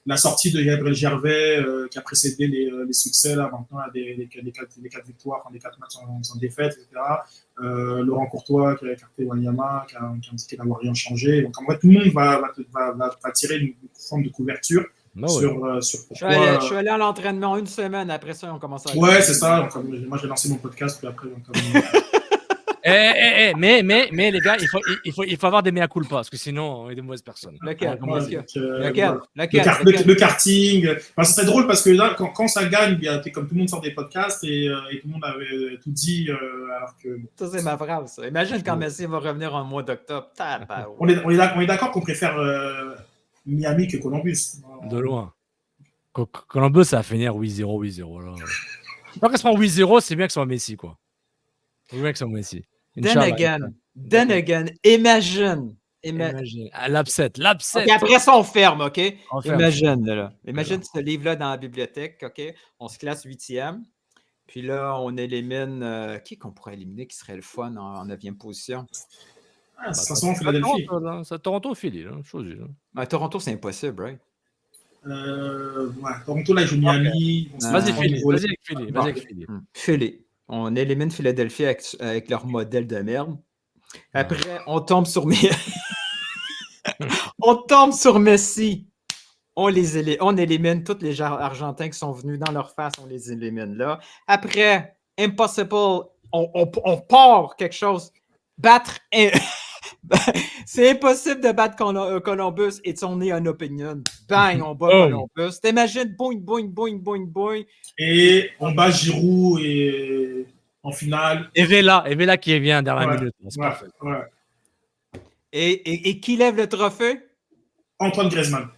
La sortie de Gabriel Gervais, qui a précédé les succès, là, maintenant, les 4 victoires, les 4 matchs sans défaite, etc. Laurent Courtois, qui a écarté Wanyama, qui a indiqué d'avoir rien changé. Donc, en vrai, tout le monde va tirer une forme de couverture. Sur pourquoi... Je suis allé à l'entraînement une semaine, après ça, on commence à... Ouais, c'est ça. Moi, j'ai lancé mon podcast, puis après... Mais les gars, il faut avoir des mea culpa, parce que sinon, on est des mauvaises personnes. Lequel? Le karting. Enfin, c'est très drôle parce que là, quand ça gagne, comme tout le monde sort des podcasts et tout le monde avait tout dit. Alors que... Ça, c'est ma phrase. Ça. Imagine quand Messi va revenir en mois d'octobre. On est d'accord qu'on préfère Miami que Columbus. De loin. Columbus, ça va finir 8-0, 8-0. Là. Quand elle se prend 8-0, c'est bien que ce soit Messi, quoi. C'est bien que ce soit Messi. Then again, imagine. L'upset. Okay, après ça, on ferme, OK? Imagine ce livre-là dans la bibliothèque, OK? On se classe 8e. Puis là, on élimine... qui qu'on pourrait éliminer qui serait le fun en 9e position? Ça sent Philadelphie. C'est Toronto-Philly. Toronto, c'est impossible, right? Toronto, là, il joue Miami. Vas-y, avec Philly. Philly. On élimine Philadelphie avec leur modèle de merde. Après, on tombe sur Messi. On élimine tous les Argentins qui sont venus dans leur face. On les élimine là. Après, impossible. On part quelque chose. Battre. C'est impossible de battre Columbus. It's only an opinion. Bang, on bat Columbus. T'imagines, boing, boing, boing, boing, boing. Et on bat Giroud et en finale. Et Vela qui vient dernière minute. Ouais. Et qui lève le trophée? Antoine Griezmann.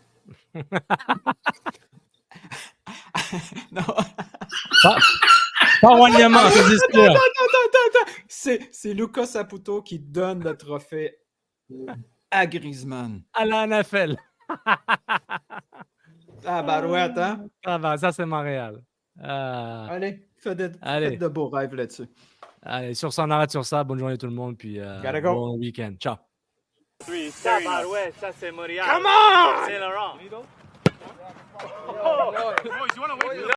Non. Pas Wanyama, c'est Lucas Saputo qui donne le trophée à Griezmann. À la NFL. Barouette, hein? Ça, c'est Montréal. Allez, faites de beaux rêves là-dessus. Allez, sur ça, on arrête sur ça. Bonne journée tout le monde, puis bon week-end. Ciao. Barouette, ça c'est Montréal. Come on! C'est Laurent.